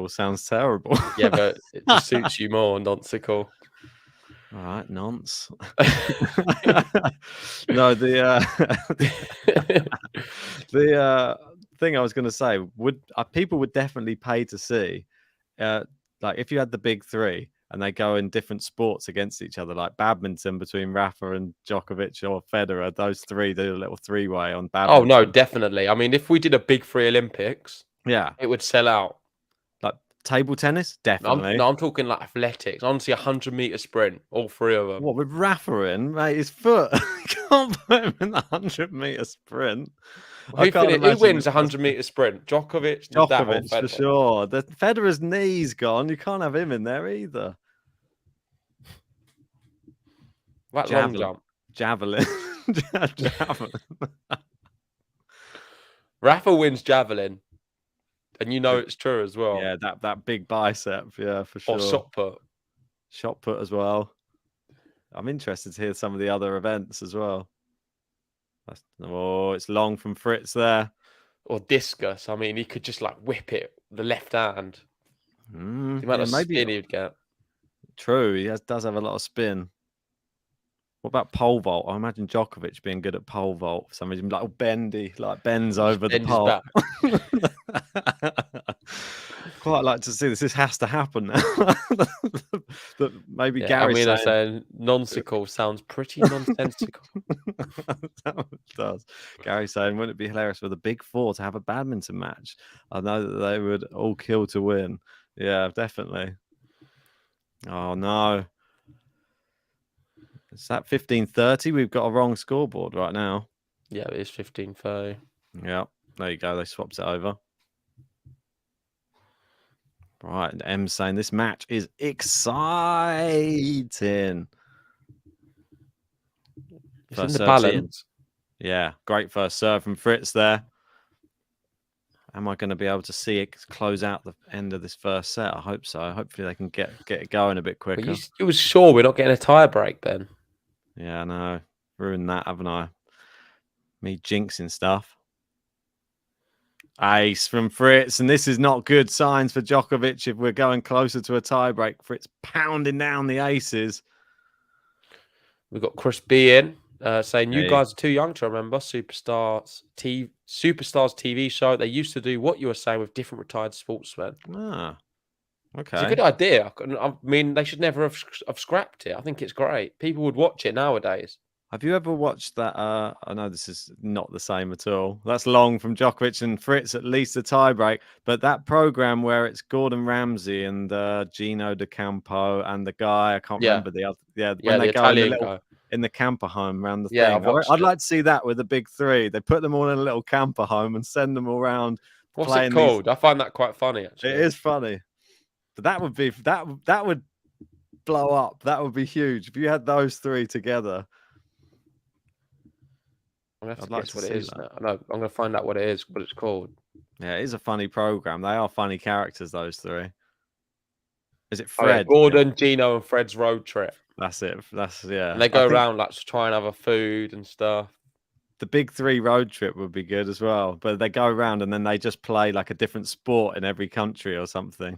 sounds terrible. Yeah, but it just suits you more, nonsensical. All right, nonce. No, the thing I was going to say people would definitely pay to see, like if you had the big three and they go in different sports against each other, like badminton between Rafa and Djokovic or Federer. Those three do a little three-way on badminton. Oh no, definitely. I mean, if we did a big three Olympics, yeah, it would sell out. Like table tennis, definitely. I'm talking like athletics. Honestly, 100-meter sprint, all three of them. What with Rafa in, mate? His foot can't put him in the 100-meter sprint. Who wins a 100-meter sprint? Djokovic for sure. The Federer's knee's gone. You can't have him in there either. That long jump. Javelin. Javelin. Rafa wins javelin. And you know it's true as well. Yeah, that big bicep, yeah, for sure. Or shot put. Shot put as well. I'm interested to hear some of the other events as well. It's long from Fritz there. Or discus. I mean, he could just like whip it the left hand. The amount of spin he'd get. True, he does have a lot of spin. What about pole vault? I imagine Djokovic being good at pole vault for some reason, like bendy, like bends over the pole. Quite like to see this. This has to happen now. Maybe Gary. saying nonsensical sounds pretty nonsensical. That does. Gary saying, wouldn't it be hilarious for the big four to have a badminton match? I know that they would all kill to win. Yeah, definitely. Oh no. Is that 15:30? We've got a wrong scoreboard right now. Yeah, it is 15:30. Yeah, there you go. They swapped it over. Right, M's saying this match is exciting. It's in the balance. Yeah, great first serve from Fritz there. Am I going to be able to see it close out the end of this first set? I hope so. Hopefully they can get it going a bit quicker. You was sure we're not getting a tie break then? Yeah, I know. Ruined that, haven't I? Me jinxing stuff. Ace from Fritz, and this is not good signs for Djokovic if we're going closer to a tie break. Fritz pounding down the aces. We've got Chris B in saying, you guys are too young to remember Superstars TV show. They used to do what you were saying with different retired sportsmen. Ah, okay. It's a good idea. I mean, they should never have scrapped it. I think it's great. People would watch it nowadays. Have you ever watched that? I know this is not the same at all. That's long from Djokovic and Fritz, at least a tiebreak. But that program where it's Gordon Ramsay and Gino D'Acampo and the guy, I can't remember the other. Yeah, when they go in the camper home around the thing. I'd like to see that with the big three. They put them all in a little camper home and send them all around. What's it called? I find that quite funny, actually. It is funny. But that would be that would blow up. That would be huge if you had those three together. I'm going to have to guess what it is now. No, I'm going to find out what it is, what it's called. Yeah, it is a funny program. They are funny characters, those three. Is it Oh, yeah, Fred? Gordon, Gino, and Fred's road trip. That's it. Yeah. And they go around like to try and have a food and stuff. The big 3 road trip would be good as well. But they go around and then they just play like a different sport in every country or something.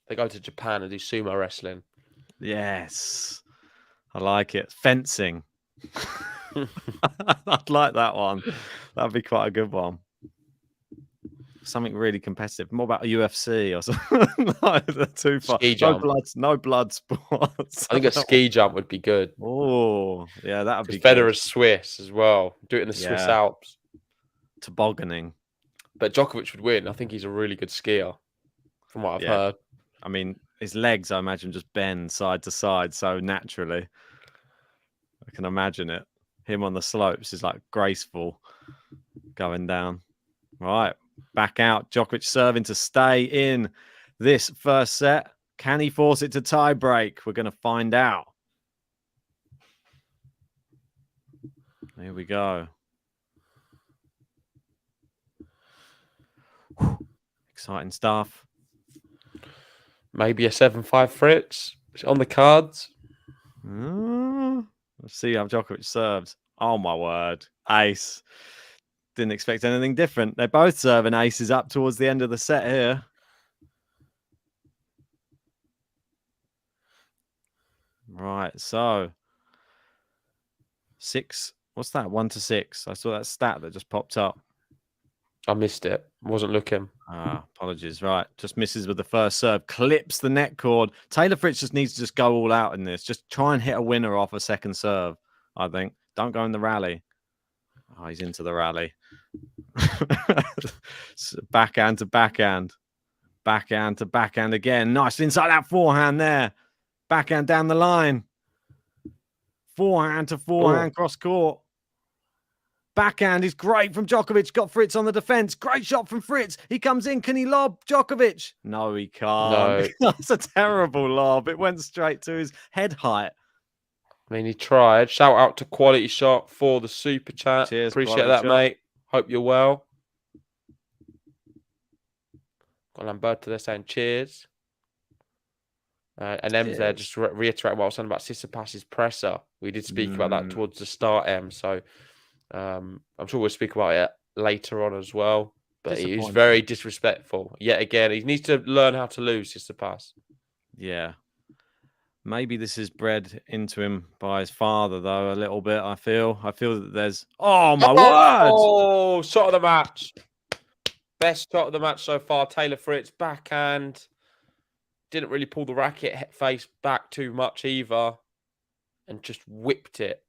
They go to Japan and do sumo wrestling. Yes. I like it. Fencing. I'd like that one. That'd be quite a good one. Something really competitive. More about a UFC or something. No, they're too far. Ski jump. No blood sports. I think a ski jump would be good. Oh, yeah, that would be Federer's Swiss as well. Do it in the Swiss Alps. Tobogganing. But Djokovic would win. I think he's a really good skier, from what I've heard. I mean, his legs, I imagine, just bend side to side so naturally. I can imagine it. Him on the slopes is like graceful going down. Right, back out. Djokovic serving to stay in this first set. Can he force it to tie break? We're going to find out. Here we go. Exciting stuff. Maybe a 7-5 Fritz on the cards. Let's see how Djokovic serves. Oh, my word. Ace. Didn't expect anything different. They're both serving aces up towards the end of the set here. Right, so 6. What's that? 1-6. I saw that stat that just popped up. I missed it. Wasn't looking. Apologies. Right. Just misses with the first serve. Clips the net cord. Taylor Fritz just needs to just go all out in this. Just try and hit a winner off a second serve, I think. Don't go in the rally. Oh, he's into the rally. Backhand to backhand. Backhand to backhand again. Nice inside out forehand there. Backhand down the line. Forehand to forehand cross court. Backhand is great from Djokovic. Got Fritz on the defense. Great shot from Fritz. He comes in. Can he lob Djokovic? No, he can't. No. That's a terrible lob. It went straight to his head height. I mean, he tried. Shout out to Quality Shot for the super chat. Cheers, appreciate that, Shot. mate. Hope you're well. Got Lamberto there saying cheers. And M's there just reiterate what I was saying about Tsitsipas's presser. We did speak about that towards the start, M. So I'm sure we'll speak about it later on as well. But he was very disrespectful. Yet again, he needs to learn how to lose, Tsitsipas. Yeah. Maybe this is bred into him by his father, though, a little bit, I feel. that there's... Oh, my word! Oh, shot of the match. Best shot of the match so far. Taylor Fritz, backhand. Didn't really pull the racket face back too much either. And just whipped it.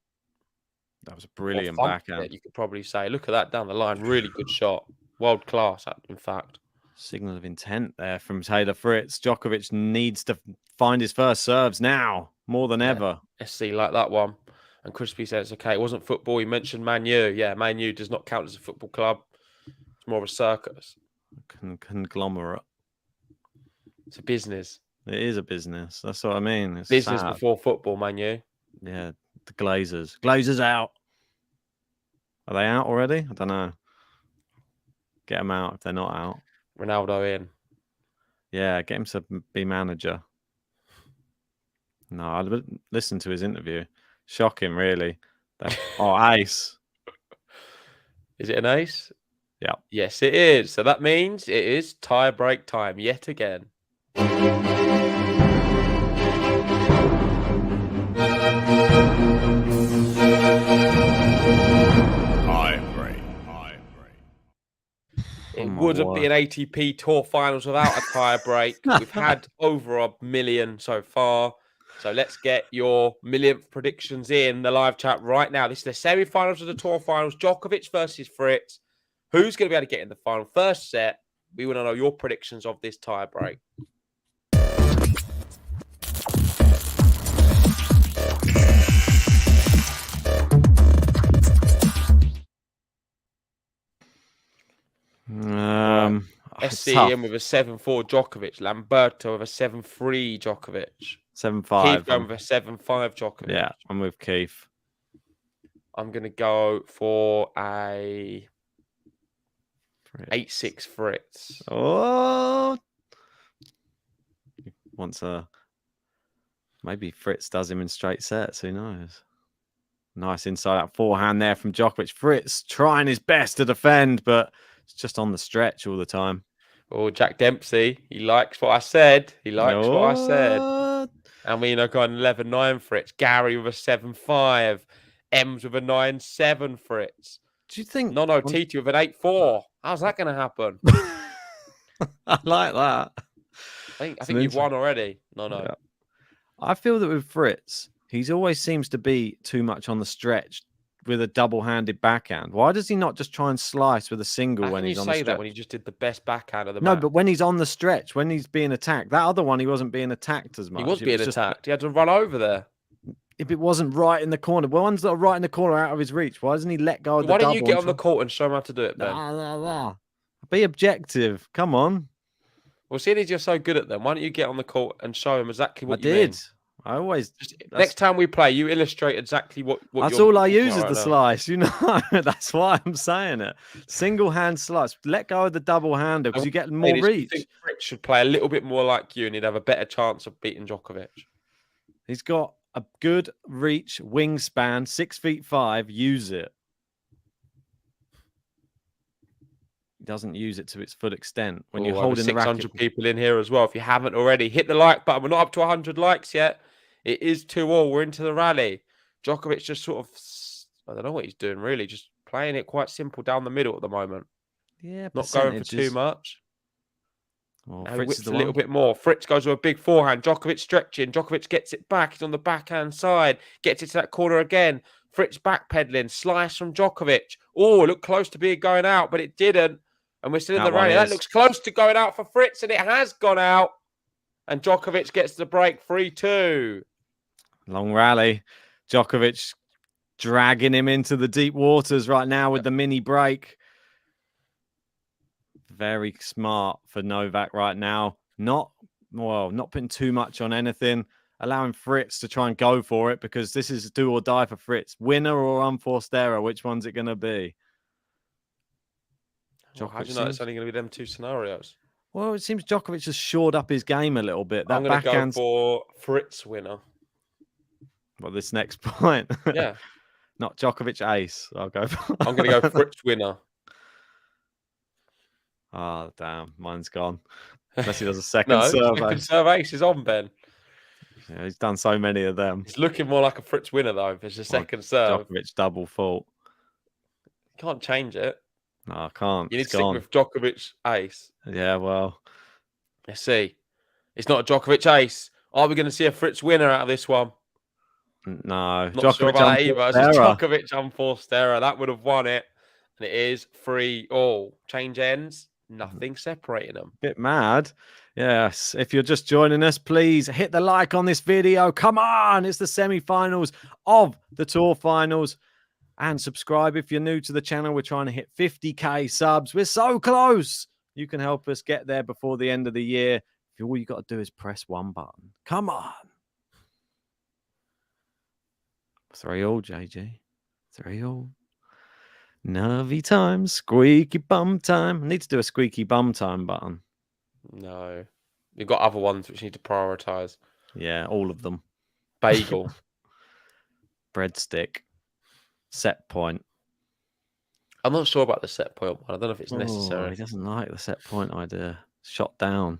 That was a brilliant backhand. You could probably say. Look at that down the line. Really good shot. World class, in fact. Signal of intent there from Taylor Fritz. Djokovic needs to find his first serves now, more than ever. SC like that one. And Crispy says, okay, it wasn't football. He mentioned Man U. Yeah, Man U does not count as a football club. It's more of a circus. Conglomerate. It's a business. It is a business. That's what I mean. It's business sad. Before football, Man U. Yeah, the Glazers. Glazers out. Are they out already? I don't know. Get them out if they're not out. Ronaldo in. Yeah, get him to be manager. No, I listened to his interview. Shocking, really. Ace. Is it an ace? Yeah. Yes, it is. So that means it is tie break time yet again. It wouldn't be an ATP Tour Finals without a tie break. We've had over 1 million so far. So let's get your millionth predictions in the live chat right now. This is the semi-finals of the Tour Finals. Djokovic versus Fritz. Who's going to be able to get in the final? First set, we want to know your predictions of this tie break. SCM with a 7-4 Djokovic. Lamberto with a 7-3 Djokovic. 7-5. Keith going with a 7-5 Djokovic. Yeah, I'm with Keith. I'm going to go for a 8-6 Fritz. Oh, wants a... Maybe Fritz does him in straight sets. Who knows? Nice inside out forehand there from Djokovic. Fritz trying his best to defend, but it's just on the stretch all the time. Oh, Jack Dempsey. He likes what I said. He likes what I said. What? Amino got an 11-9 Fritz. Gary with a 7-5. Ems with a 9-7 Fritz. Do you think... Nono Titi with an 8-4. How's that going to happen? I like that. I think you've won already. No. Yeah. I feel that with Fritz, he's always seems to be too much on the stretch with a double-handed backhand. Why does he not just try and slice with a single when he's on the stretch? You say that when he just did the best backhand of the match. match. But when he's on the stretch, when he's being attacked, that other one, he wasn't being attacked as much. He was being attacked. He had to run over there. If it wasn't right in the corner, ones that are right in the corner out of his reach, why doesn't he let go of the double? Why don't you get on the court and show him how to do it, Ben? Be objective. Come on. Well, seeing as you're so good at them, why don't you get on the court and show him exactly what you did. mean? I always... Next time we play, you illustrate exactly what that's all I use is the slice, you know. That's why I'm saying it. Single hand slice. Let go of the double hander because you get more reach. I think Fritz should play a little bit more like you and he'd have a better chance of beating Djokovic. He's got a good reach, wingspan, 6'5". Use it. He doesn't use it to its full extent. When you're holding the racket... 600 people in here as well. If you haven't already, hit the like button. We're not up to 100 likes yet. It is 2-2. We're into the rally. Djokovic just sort of, I don't know what he's doing really. Just playing it quite simple down the middle at the moment. Yeah, not going for too much. Well, Now he whips a little bit more. Fritz goes with a big forehand. Djokovic stretching. Djokovic gets it back. He's on the backhand side. Gets it to that corner again. Fritz backpedaling. Slice from Djokovic. Oh, it looked close to being going out, but it didn't. And we're still in the rally. That looks close to going out for Fritz, and it has gone out. And Djokovic gets the break 3-2. Long rally. Djokovic dragging him into the deep waters right now with the mini break. Very smart for Novak right now. Not putting too much on anything. Allowing Fritz to try and go for it because this is do or die for Fritz. Winner or unforced error? Which one's it going to be? Well, how do you know it's only going to be them two scenarios? Well, it seems Djokovic has shored up his game a little bit. That I'm going to go for Fritz winner. Well, this next point. Yeah. Not Djokovic ace. I'll go for... I'm going to go Fritz winner. Oh, damn. Mine's gone. Unless he does a second serve. Second serve ace is on, Ben. Yeah, he's done so many of them. It's looking more like a Fritz winner, though, if it's a second serve. Djokovic double fault. You can't change it. No, I can't. You need to stick with Djokovic ace. Yeah, well. Let's see. It's not a Djokovic ace. Are we going to see a Fritz winner out of this one? No. Not sure about that either. It's a Djokovic unforced error. That would have won it. And it is 3-3. Change ends. Nothing separating them. Bit mad. Yes. If you're just joining us, please hit the like on this video. Come on. It's the semi-finals of the Tour Finals. And subscribe if you're new to the channel. We're trying to hit 50k subs. We're so close. You can help us get there before the end of the year. All you got to do is press one button. Come on. 3-3, JG. 3-3. Nervy time. Squeaky bum time. I need to do a squeaky bum time button. No. You've got other ones which you need to prioritize. Yeah, all of them. Bagel. Breadstick. Set point. I'm not sure about the set point one. I don't know if it's necessary. He doesn't like the set point idea. Shot down.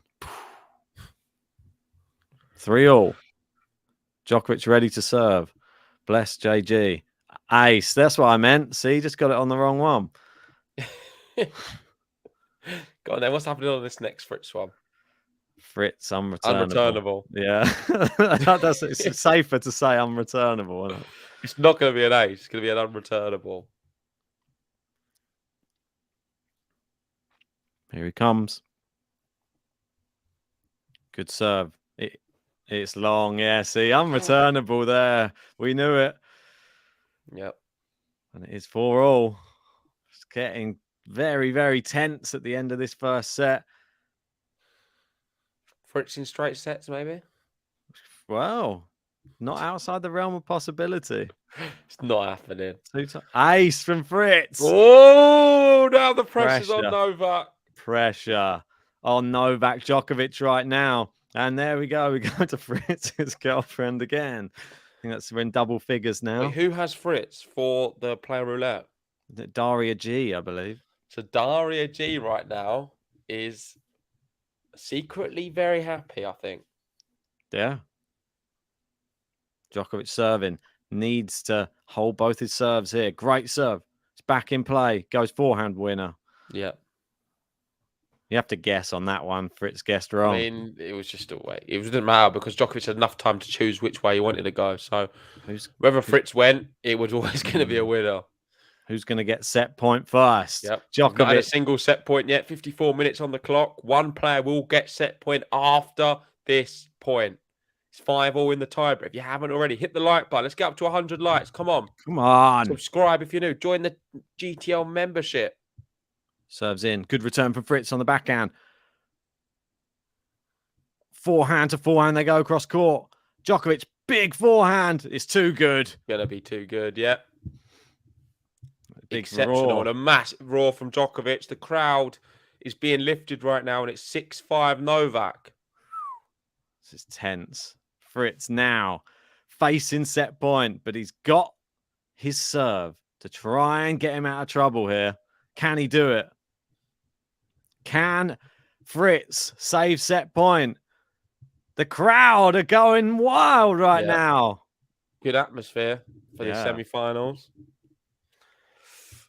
3-3. Djokovic ready to serve. Bless JG. Ace. That's what I meant. See, just got it on the wrong one. Go on then. What's happening on this next Fritz one? Fritz, unreturnable. Unreturnable. Yeah. It's safer to say unreturnable, isn't it? It's not going to be an ace. It's going to be an unreturnable. Here he comes. Good serve. It's long. Yeah, see, unreturnable there. We knew it. Yep. And it is 4-4. It's getting very, very tense at the end of this first set. Fritz in straight sets, maybe? Well, not outside the realm of possibility. It's not happening. Ace from Fritz. Oh, now the pressure's on Novak. Pressure on Novak Djokovic right now. And there we go. We go to Fritz's girlfriend again. I think we're in double figures now. Wait, who has Fritz for the player roulette? Daria G, I believe. So Daria G right now is secretly very happy, I think. Yeah. Djokovic serving. Needs to hold both his serves here. Great serve. It's back in play. Goes forehand winner. Yeah. You have to guess on that one. Fritz guessed wrong. I mean, it was just a way. It didn't matter because Djokovic had enough time to choose which way he wanted to go. So wherever Fritz went, it was always going to be a winner. Who's going to get set point first? Yep. Djokovic. Not had a single set point yet. 54 minutes on the clock. One player will get set point after this point. It's 5-5 in the tiebreak. If you haven't already, hit the like button. Let's get up to 100 likes. Come on. Come on. Subscribe if you're new. Join the GTL membership. Serves in. Good return from Fritz on the backhand. Forehand to forehand. They go across court. Djokovic, big forehand. It's too good. Gonna be too good, yeah. Big Exceptional. roar. And a massive roar from Djokovic. The crowd is being lifted right now, and it's 6-5 Novak. This is tense. Fritz now facing set point, but he's got his serve to try and get him out of trouble here. Can he do it? Can Fritz save set point? The crowd are going wild right now. Good atmosphere for the semi-finals.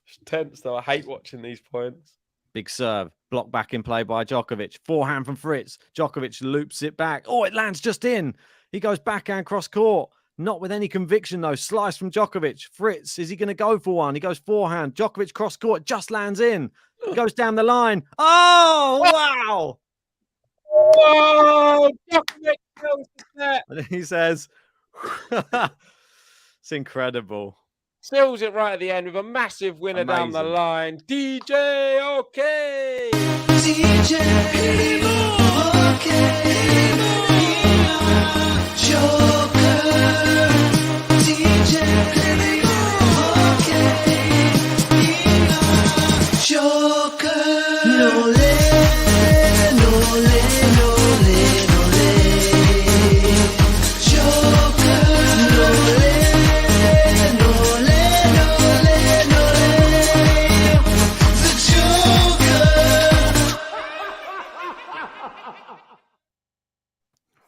It's tense, though. I hate watching these points. Big serve. Blocked back in play by Djokovic. Forehand from Fritz. Djokovic loops it back. Oh, it lands just in. He goes backhand cross court. Not with any conviction, though. Slice from Djokovic. Fritz, is he going to go for one? He goes forehand. Djokovic cross court. Just lands in. He goes down the line. Oh, wow. Oh, Djokovic kills the set. And he says, it's incredible. Seals it right at the end with a massive winner down the line. DJOK.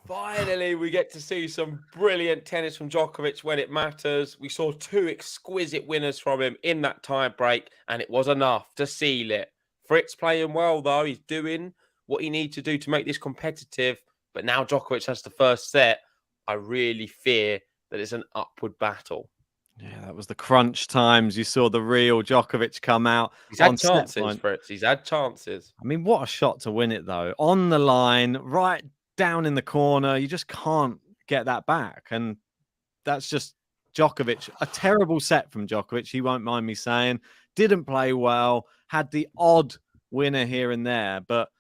Finally, we get to see some brilliant tennis from Djokovic when it matters. We saw two exquisite winners from him in that tie break, and it was enough to seal it. Fritz playing well, though. He's doing what he needs to do to make this competitive. But now Djokovic has the first set. I really fear that it's an upward battle. Yeah, that was the crunch times. You saw the real Djokovic come out. He's had chances, Fritz. He's had chances. I mean, what a shot to win it, though. On the line, right down in the corner. You just can't get that back. And that's just Djokovic. A terrible set from Djokovic. He won't mind me saying. Didn't play well. Had the odd winner here and there. But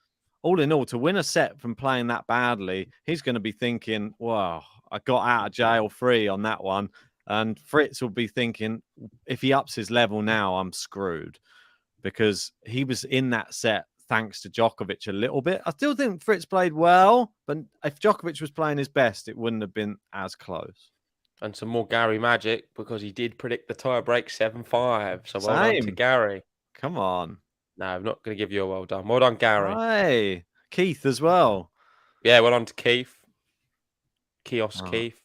all in all, to win a set from playing that badly, he's going to be thinking, wow, I got out of jail free on that one. And Fritz will be thinking, if he ups his level now, I'm screwed. Because he was in that set thanks to Djokovic a little bit. I still think Fritz played well, but if Djokovic was playing his best, it wouldn't have been as close. And some more Gary magic, because he did predict the tie break 7-5. So well done to Gary. Come on. No, I'm not going to give you a well done. Well done, Gary. Hey, Keith as well. Yeah, well done to Keith. Keith.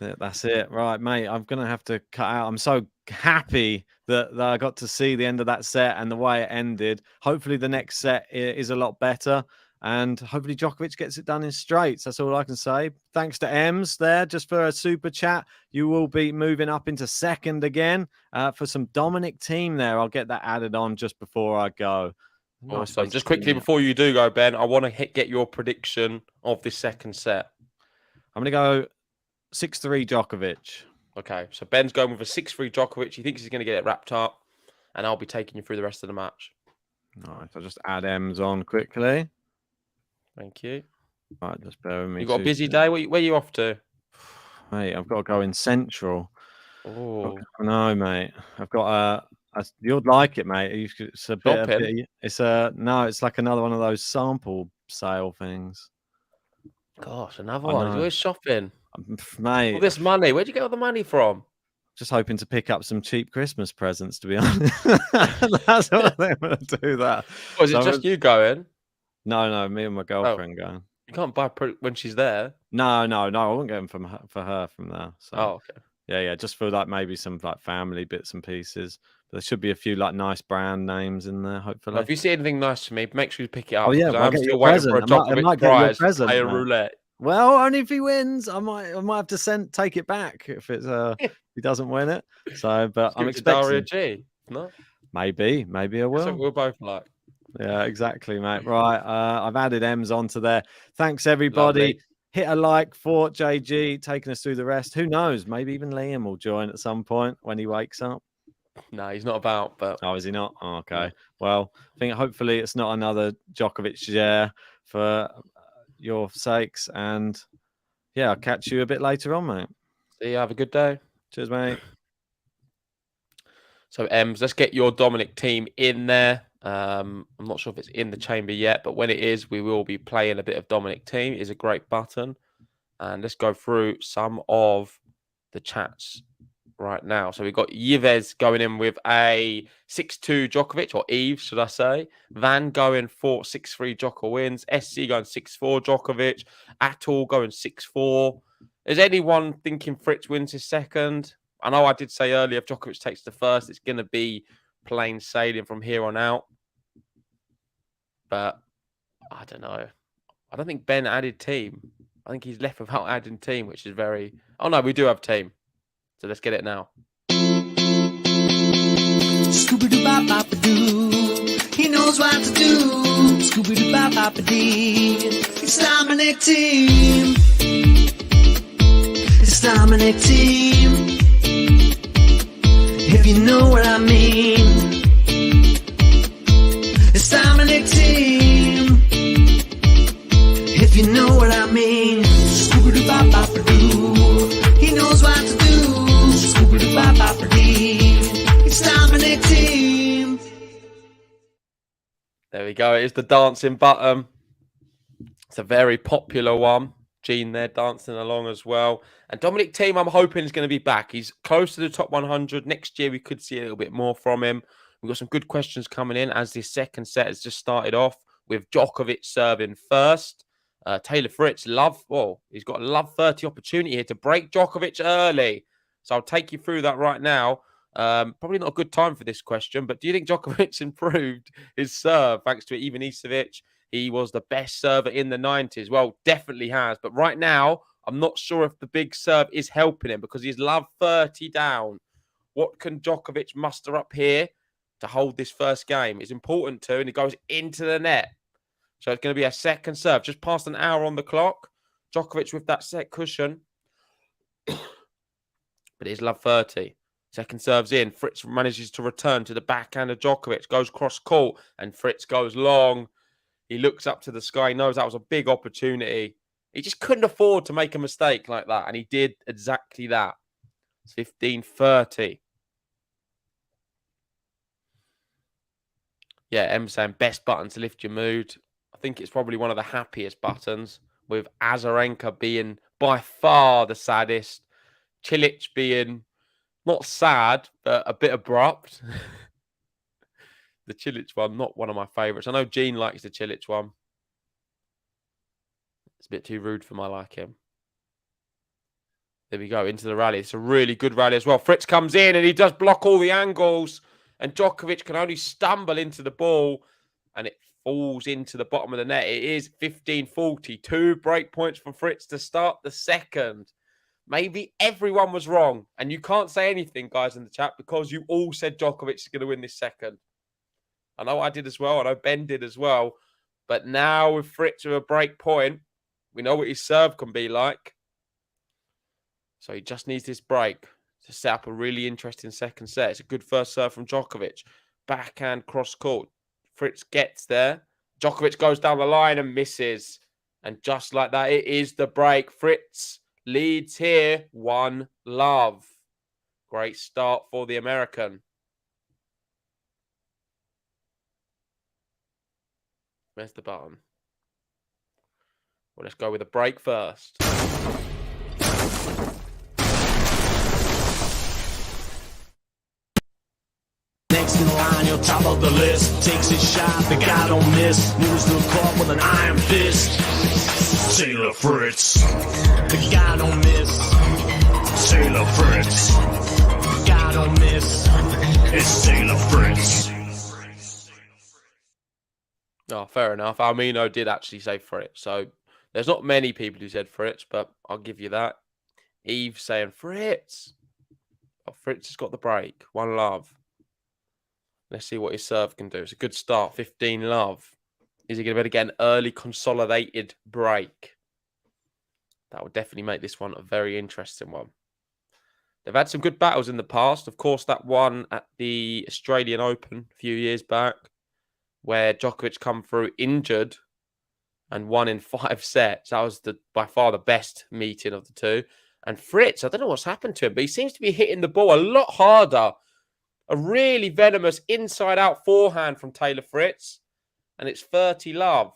That's it. Right, mate. I'm going to have to cut out. I'm so happy that I got to see the end of that set and the way it ended. Hopefully the next set is a lot better. And hopefully Djokovic gets it done in straights. That's all I can say. Thanks to Ems there, just for a super chat. You will be moving up into second again for some Dominic team there. I'll get that added on just before I go. Awesome. Just quickly before you do go, Ben, I want to get your prediction of this second set. I'm going to go 6-3 Djokovic. Okay, so Ben's going with a 6-3 Djokovic. He thinks he's going to get it wrapped up, and I'll be taking you through the rest of the match. Nice. I'll just add Ems on quickly. Thank you. Right, just bear with me. You got a busy day? Where are you off to? Mate, I've got to go in Central. Oh. No, mate. I've got you'd like it, mate. It's a bit, it's like another one of those sample sale things. Gosh, another I one. He's know. always shopping. All Mate, this money. Where'd you get all the money from? just hoping to pick up some cheap Christmas presents, to be honest. That's what they want to do that. Or is it just you going? No, me and my girlfriend going. You can't buy when she's there. No, I wouldn't get them for her from there. So Okay. yeah, just for like maybe some like family bits and pieces. But there should be a few like nice brand names in there, hopefully. Well, if you see anything nice for me, make sure you pick it up. Oh yeah, I'm get still you a waiting for a present. I might Djokovic get you a prize. present, Play a mate. roulette. Well, only if he wins. I might have to take it back if it's if he doesn't win it. So, but I'm expecting G. No, maybe I that's what will. we're both like. Yeah, exactly, mate. Right, I've added M's onto there. Thanks everybody. Lovely. Hit a like for JG taking us through the rest. Who knows? Maybe even Liam will join at some point when he wakes up. No, he's not about. But Oh, is he not? Oh, okay. No. Well, I think hopefully it's not another Djokovic share for your sakes. And yeah, I'll catch you a bit later on, mate. See you. Have a good day. Cheers, mate. So, Ems, let's get your Dominic team in there. I'm not sure if it's in the chamber yet, but when it is, we will be playing a bit of Dominic team. It is a great button. And let's go through some of the chats right now. So we've got Yves going in with a 6-2 Djokovic, or Yves, should I say. Van going for 6-3 Djoko wins. SC going 6-4 Djokovic. Atul going 6-4. Is anyone thinking Fritz wins his second? I know I did say earlier if Djokovic takes the first, it's going to be plain sailing from here on out. But I don't know. I don't think Ben added team. I think he's left without adding team, which is very... Oh, no, we do have team. So let's get it now. Scooby-Doo-Bop-Bop-A-Doo. He knows what to do. Scooby-Doo-Bop-Bop-A-Dee. It's Dominic team. It's Dominic team. If you know what I mean. It's Dominic team. If you know what I mean. Scooby-Doo-Bop-Bop-A-Doo. He knows what to do. Scooby-Doo-Bop-Bop-A-Dee. It's Dominic team. There we go. It is the dancing button. It's a very popular one. Gene there dancing along as well. And Dominic Thiem, I'm hoping, is going to be back. He's close to the top 100. Next year, we could see a little bit more from him. We've got some good questions coming in as this second set has just started off with Djokovic serving first. Taylor Fritz, he's got a love 30 opportunity here to break Djokovic early. So I'll take you through that right now. Probably not a good time for this question, but do you think Djokovic improved his serve thanks to Ivan Isavic? He was the best server in the 90s. Well, definitely has. But right now, I'm not sure if the big serve is helping him because he's love 30 down. What can Djokovic muster up here to hold this first game? It's important too, and it goes into the net. So it's going to be a second serve. Just past an hour on the clock. Djokovic with that set cushion. But it's love 30. Second serve's in. Fritz manages to return to the backhand of Djokovic. Goes cross court, and Fritz goes long. He looks up to the sky. He knows that was a big opportunity. He just couldn't afford to make a mistake like that. And he did exactly that. It's 15-30. Yeah, M saying best button to lift your mood. I think it's probably one of the happiest buttons, with Azarenka being by far the saddest. Cilic being not sad, but a bit abrupt. The Cilic one, not one of my favourites. I know Gene likes the Cilic one. It's a bit too rude for my liking. There we go, into the rally. It's a really good rally as well. Fritz comes in and he does block all the angles. And Djokovic can only stumble into the ball. And it falls into the bottom of the net. It is 15-40. 2 break points for Fritz to start the second. Maybe everyone was wrong. And you can't say anything, guys, in the chat, because you all said Djokovic is going to win this second. I know I did as well. I know Ben did as well. But now with Fritz with a break point, we know what his serve can be like. So he just needs this break to set up a really interesting second set. It's a good first serve from Djokovic. Backhand cross court. Fritz gets there. Djokovic goes down the line and misses. And just like that, it is the break. Fritz leads here 1-love. Great start for the American. Where's the button? Well, let's go with a break first. Next in line, you're top of the list. Takes his shot, the guy don't miss. Moves the court with an iron fist. Taylor Fritz, the guy don't miss. Taylor Fritz, the guy don't miss. It's Taylor Fritz. Oh, fair enough. Almino did actually say Fritz. So there's not many people who said Fritz, but I'll give you that. Eve saying Fritz. Oh, Fritz has got the break. 1 love. Let's see what his serve can do. It's a good start. 15 love. Is he going to be able to get an early consolidated break? That would definitely make this one a very interesting one. They've had some good battles in the past. Of course, that one at the Australian Open a few years back, where Djokovic come through injured and won in 5 sets. That was by far the best meeting of the two. And Fritz, I don't know what's happened to him, but he seems to be hitting the ball a lot harder. A really venomous inside-out forehand from Taylor Fritz. And it's 30 love.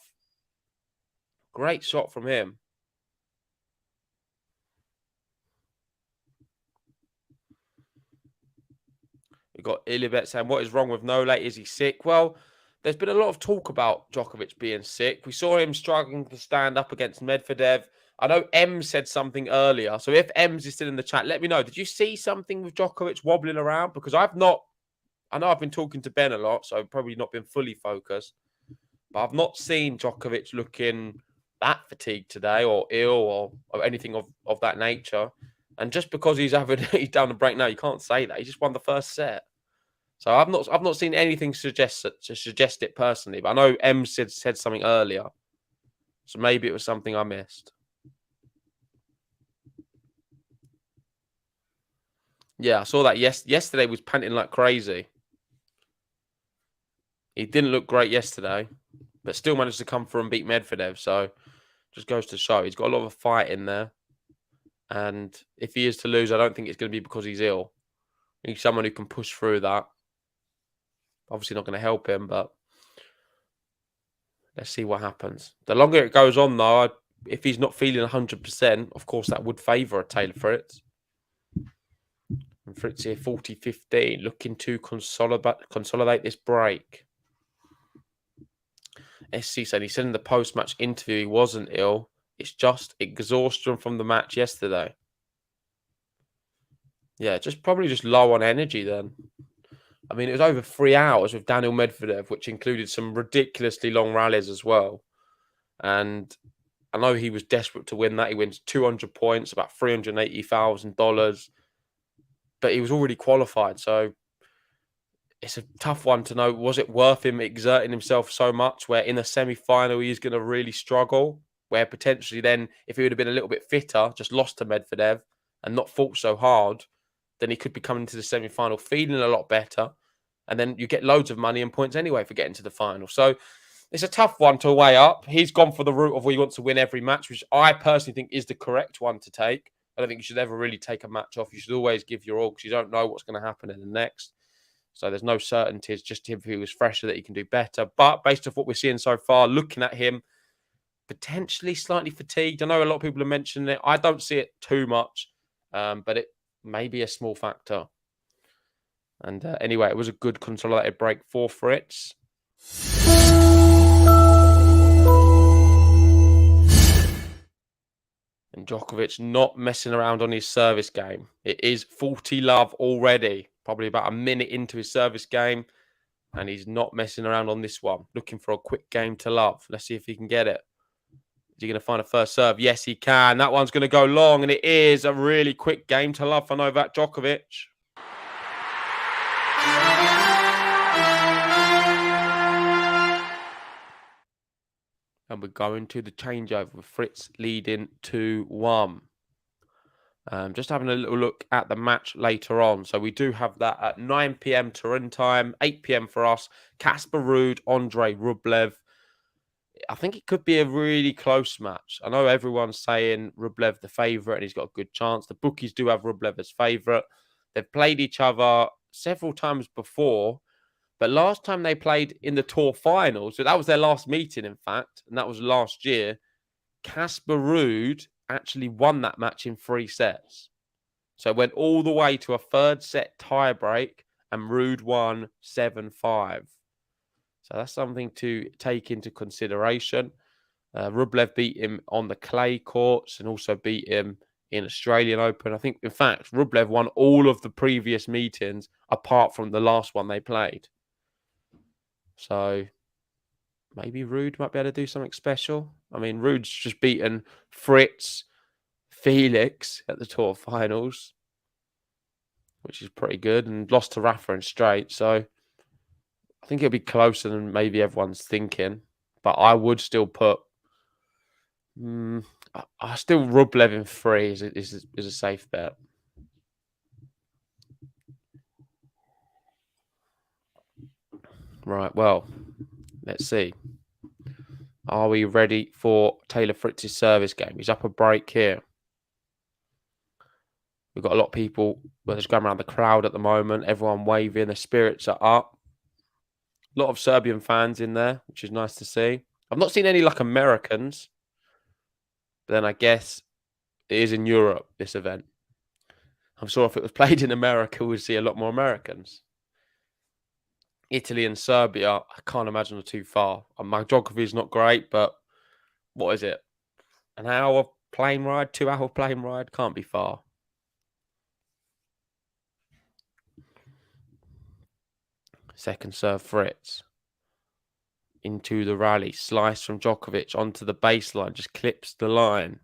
Great shot from him. We've got Ilibet saying, what is wrong with Nole? Is he sick? Well, there's been a lot of talk about Djokovic being sick. We saw him struggling to stand up against Medvedev. I know M said something earlier. So if M's is still in the chat, let me know. Did you see something with Djokovic wobbling around? Because I've not. I know I've been talking to Ben a lot, so I've probably not been fully focused. But I've not seen Djokovic looking that fatigued today or ill or anything of that nature. And just because he's down the break now, you can't say that. He just won the first set. So I've not seen anything to suggest it personally. But I know M said something earlier. So maybe it was something I missed. Yeah, I saw that yesterday was panting like crazy. He didn't look great yesterday, but still managed to come through and beat Medvedev. So just goes to show he's got a lot of fight in there. And if he is to lose, I don't think it's going to be because he's ill. He's someone who can push through that. Obviously not going to help him, but let's see what happens. The longer it goes on, though, if he's not feeling 100%, of course, that would favour a Taylor Fritz. And Fritz here, 40-15, looking to consolidate this break. SC said he said in the post-match interview he wasn't ill. It's just exhaustion from the match yesterday. Yeah, probably just low on energy then. I mean, it was over 3 hours with Daniel Medvedev, which included some ridiculously long rallies as well. And I know he was desperate to win that. He wins 200 points, about $380,000. But he was already qualified. So it's a tough one to know. Was it worth him exerting himself so much where in the semi-final he's going to really struggle? Where potentially then, if he would have been a little bit fitter, just lost to Medvedev and not fought so hard, then he could be coming to the semi-final feeling a lot better. And then you get loads of money and points anyway for getting to the final. So it's a tough one to weigh up. He's gone for the route of where he wants to win every match, which I personally think is the correct one to take. I don't think you should ever really take a match off. You should always give your all because you don't know what's going to happen in the next. So there's no certainties, just if he was fresher that he can do better. But based off what we're seeing so far, looking at him, potentially slightly fatigued. I know a lot of people are mentioning it. I don't see it too much, but it may be a small factor. And anyway, it was a good consolidated break for Fritz. And Djokovic not messing around on his service game. It is 40 love already. Probably about a minute into his service game. And he's not messing around on this one. Looking for a quick game to love. Let's see if he can get it. Is he going to find a first serve? Yes, he can. That one's going to go long. And it is a really quick game to love for Novak Djokovic. And we're going to the changeover with Fritz leading 2-1. Just having a little look at the match later on. So we do have that at 9 p.m. Turin time, 8 p.m. for us. Casper Ruud, Andre Rublev. I think it could be a really close match. I know everyone's saying Rublev the favourite and he's got a good chance. The bookies do have Rublev as favourite. They've played each other several times before. But last time they played in the Tour Finals, so that was their last meeting, in fact, and that was last year, Casper Ruud actually won that match in 3 sets. So it went all the way to a 3rd set tiebreak, and Ruud won 7-5. So that's something to take into consideration. Rublev beat him on the clay courts and also beat him in Australian Open. I think, in fact, Rublev won all of the previous meetings apart from the last one they played. So maybe Ruud might be able to do something special. I mean, Ruud's just beaten Fritz, Felix at the Tour Finals, which is pretty good, and lost to Rafa in straight. So I think it'll be closer than maybe everyone's thinking. But I would still put... I still Rublev in 3 is a safe bet. Right, well, let's see. Are we ready for Taylor Fritz's service game? He's up a break here. We've got a lot of people just going around the crowd at the moment. Everyone waving. The spirits are up. A lot of Serbian fans in there, which is nice to see. I've not seen any like Americans. But then I guess it is in Europe, this event. I'm sure if it was played in America, we'd see a lot more Americans. Italy and Serbia, I can't imagine are too far. My geography is not great, but what is it? An hour plane ride, 2-hour plane ride? Can't be far. Second serve, Fritz. Into the rally. Slice from Djokovic onto the baseline. Just clips the line.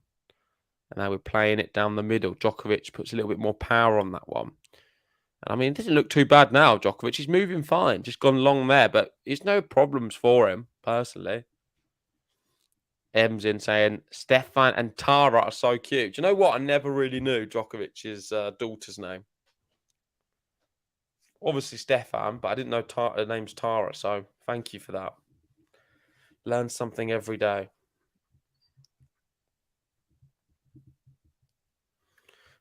And now we're playing it down the middle. Djokovic puts a little bit more power on that one. And I mean, it doesn't look too bad now, Djokovic. He's moving fine. Just gone long there. But it's no problems for him, personally. M's in saying, Stefan and Tara are so cute. Do you know what? I never really knew Djokovic's daughter's name. Obviously Stefan, but I didn't know her name's Tara. So thank you for that. Learn something every day.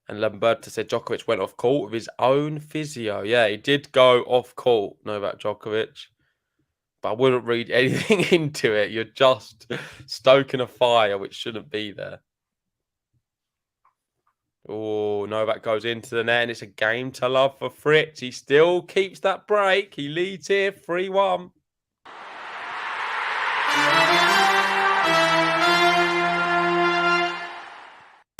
And Lamberta said Djokovic went off court with his own physio. Yeah, he did go off court, Novak Djokovic. But I wouldn't read anything into it. You're just stoking a fire which shouldn't be there. Oh, Novak goes into the net and it's a game to love for Fritz. He still keeps that break. He leads here 3-1.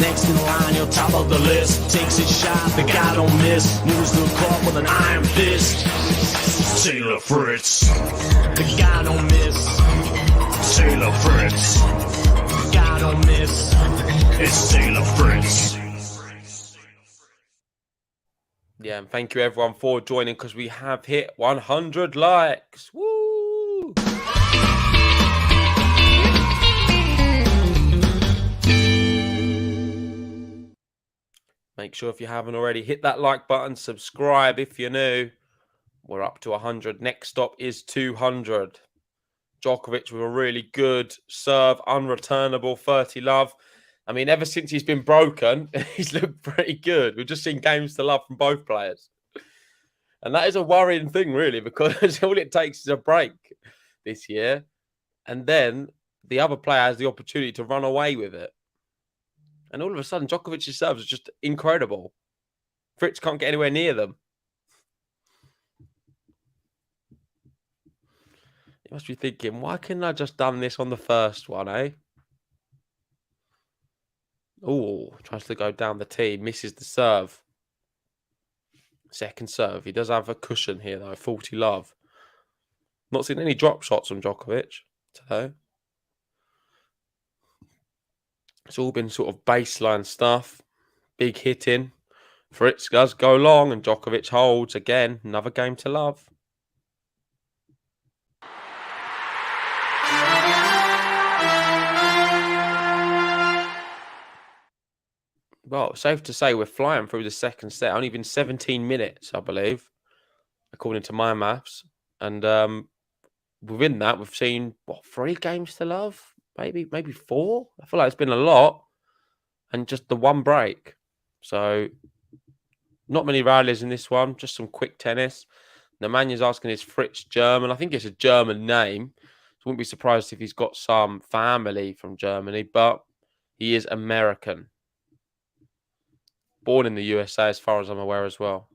Next in line, you're top of the list. Takes his shot, the guy don't miss. Moves the court with an iron fist. Taylor Fritz. The guy don't miss. Taylor Fritz. The guy don't miss. It's Taylor Fritz. Yeah, and thank you everyone for joining because we have hit 100 likes. Woo! Make sure if you haven't already, hit that like button, subscribe if you're new. We're up to 100. Next stop is 200. Djokovic with a really good serve, unreturnable 30 love. I mean, ever since he's been broken, he's looked pretty good. We've just seen games to love from both players. And that is a worrying thing, really, because all it takes is a break this year. And then the other player has the opportunity to run away with it. And all of a sudden, Djokovic's serves are just incredible. Fritz can't get anywhere near them. You must be thinking, why couldn't I just done this on the first one, eh? Oh, tries to go down the tee, misses the serve. Second serve. He does have a cushion here, though. 40 love. Not seen any drop shots from Djokovic today. It's all been sort of baseline stuff. Big hitting. Fritz does go long and Djokovic holds again. Another game to love. Well, safe to say we're flying through the second set. Only been 17 minutes, I believe, according to my maths. And within that, we've seen, 3 games to love? Maybe 4? I feel like it's been a lot. And just the one break. So, not many rallies in this one. Just some quick tennis. Nemanya's asking, is Fritz German? I think it's a German name. So, I wouldn't be surprised if he's got some family from Germany. But He is American. Born in the USA, as far as I'm aware as well.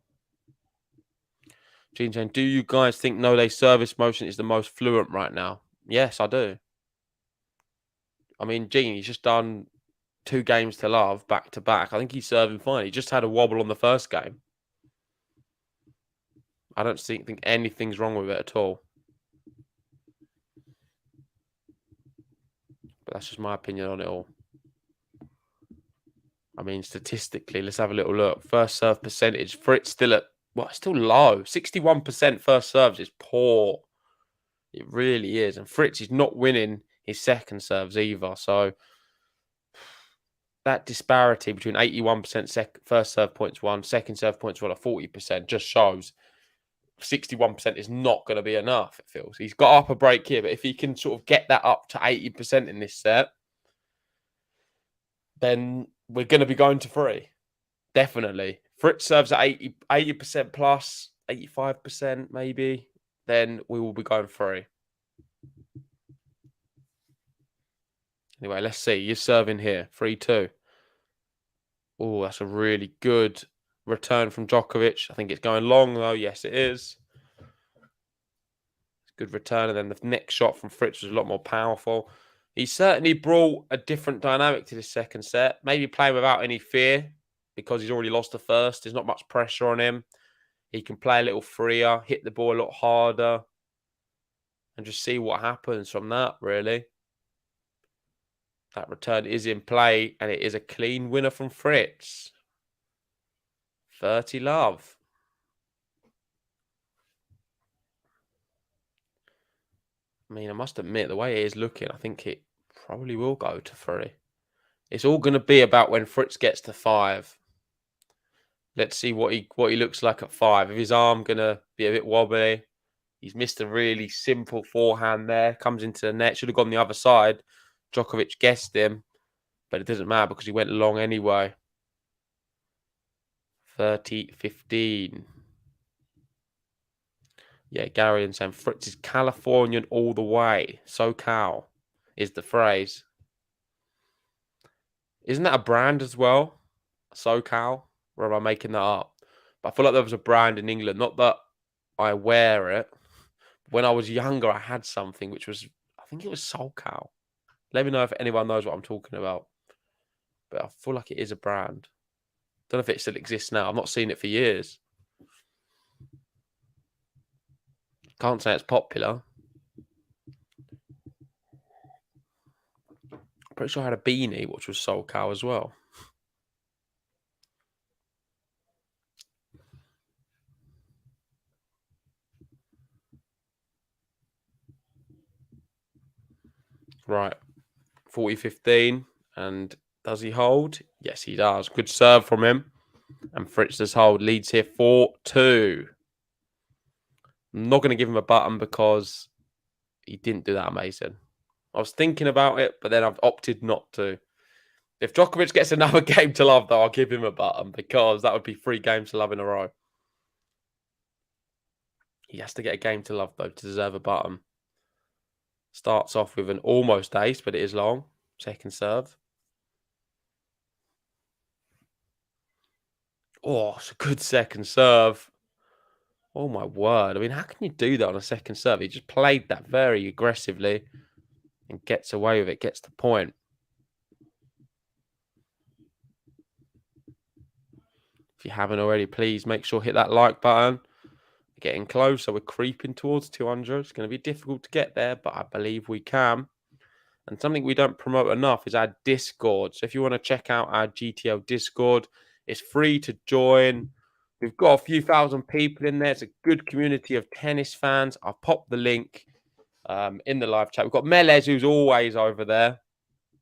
Gene Jane, do you guys think no-day service motion is the most fluent right now? Yes, I do. I mean, Gene, he's just done 2 games to love back to back. I think he's serving fine. He just had a wobble on the first game. I don't think anything's wrong with it at all. But that's just my opinion on it all. I mean, statistically, let's have a little look. First serve percentage. Fritz still at, still low. 61% first serves is poor. It really is. And Fritz is not winning his second serves either. So that disparity between 81% first serve points won, second serve points won at 40% just shows 61% is not going to be enough, it feels. He's got up a break here, but if he can sort of get that up to 80% in this set, then we're going to be going to 3. Definitely. Fritz serves at 80% plus, 85% maybe, then we will be going 3. Anyway, let's see. You're serving here. 3-2. Oh, that's a really good return from Djokovic. I think it's going long, though. Yes, it is. Good return. And then the next shot from Fritz was a lot more powerful. He certainly brought a different dynamic to this second set. Maybe playing without any fear because he's already lost the first. There's not much pressure on him. He can play a little freer, hit the ball a lot harder, and just see what happens from that, really. That return is in play, and it is a clean winner from Fritz. 30 love. I mean, I must admit, the way it is looking, I think it probably will go to 3. It's all going to be about when Fritz gets to 5. Let's see what he looks like at 5. If his arm going to be a bit wobbly, he's missed a really simple forehand there. Comes into the net. Should have gone the other side. Djokovic guessed him, but it doesn't matter because he went long anyway. 30-15. Yeah, Gary and saying Fritz is Californian all the way. SoCal is the phrase. Isn't that a brand as well? SoCal? Or am I making that up? But I feel like there was a brand in England. Not that I wear it. When I was younger, I had something which was, I think it was SoCal. Let me know if anyone knows what I'm talking about. But I feel like it is a brand. Don't know if it still exists now. I've not seen it for years. Can't say it's popular. Pretty sure I had a beanie, which was SoCal as well. Right. 40-15. And does he hold? Yes, he does. Good serve from him. And Fritz does hold. Leads here 4-2. I'm not going to give him a button because he didn't do that amazing. I was thinking about it, but then I've opted not to. If Djokovic gets another game to love, though, I'll give him a button because that would be 3 games to love in a row. He has to get a game to love, though, to deserve a button. Starts off with an almost ace, but it is long. Second serve. Oh, it's a good second serve. Oh, my word. I mean, how can you do that on a second serve? He just played that very aggressively and gets away with it, gets the point. If you haven't already, please make sure hit that like button. Getting closer. We're creeping towards 200. It's going to be difficult to get there, but I believe we can. And something we don't promote enough is our Discord. So if you want to check out our GTL Discord, it's free to join. We've got a few thousand people in there. It's a good community of tennis fans. I'll pop the link in the live chat. We've got Melez, who's always over there.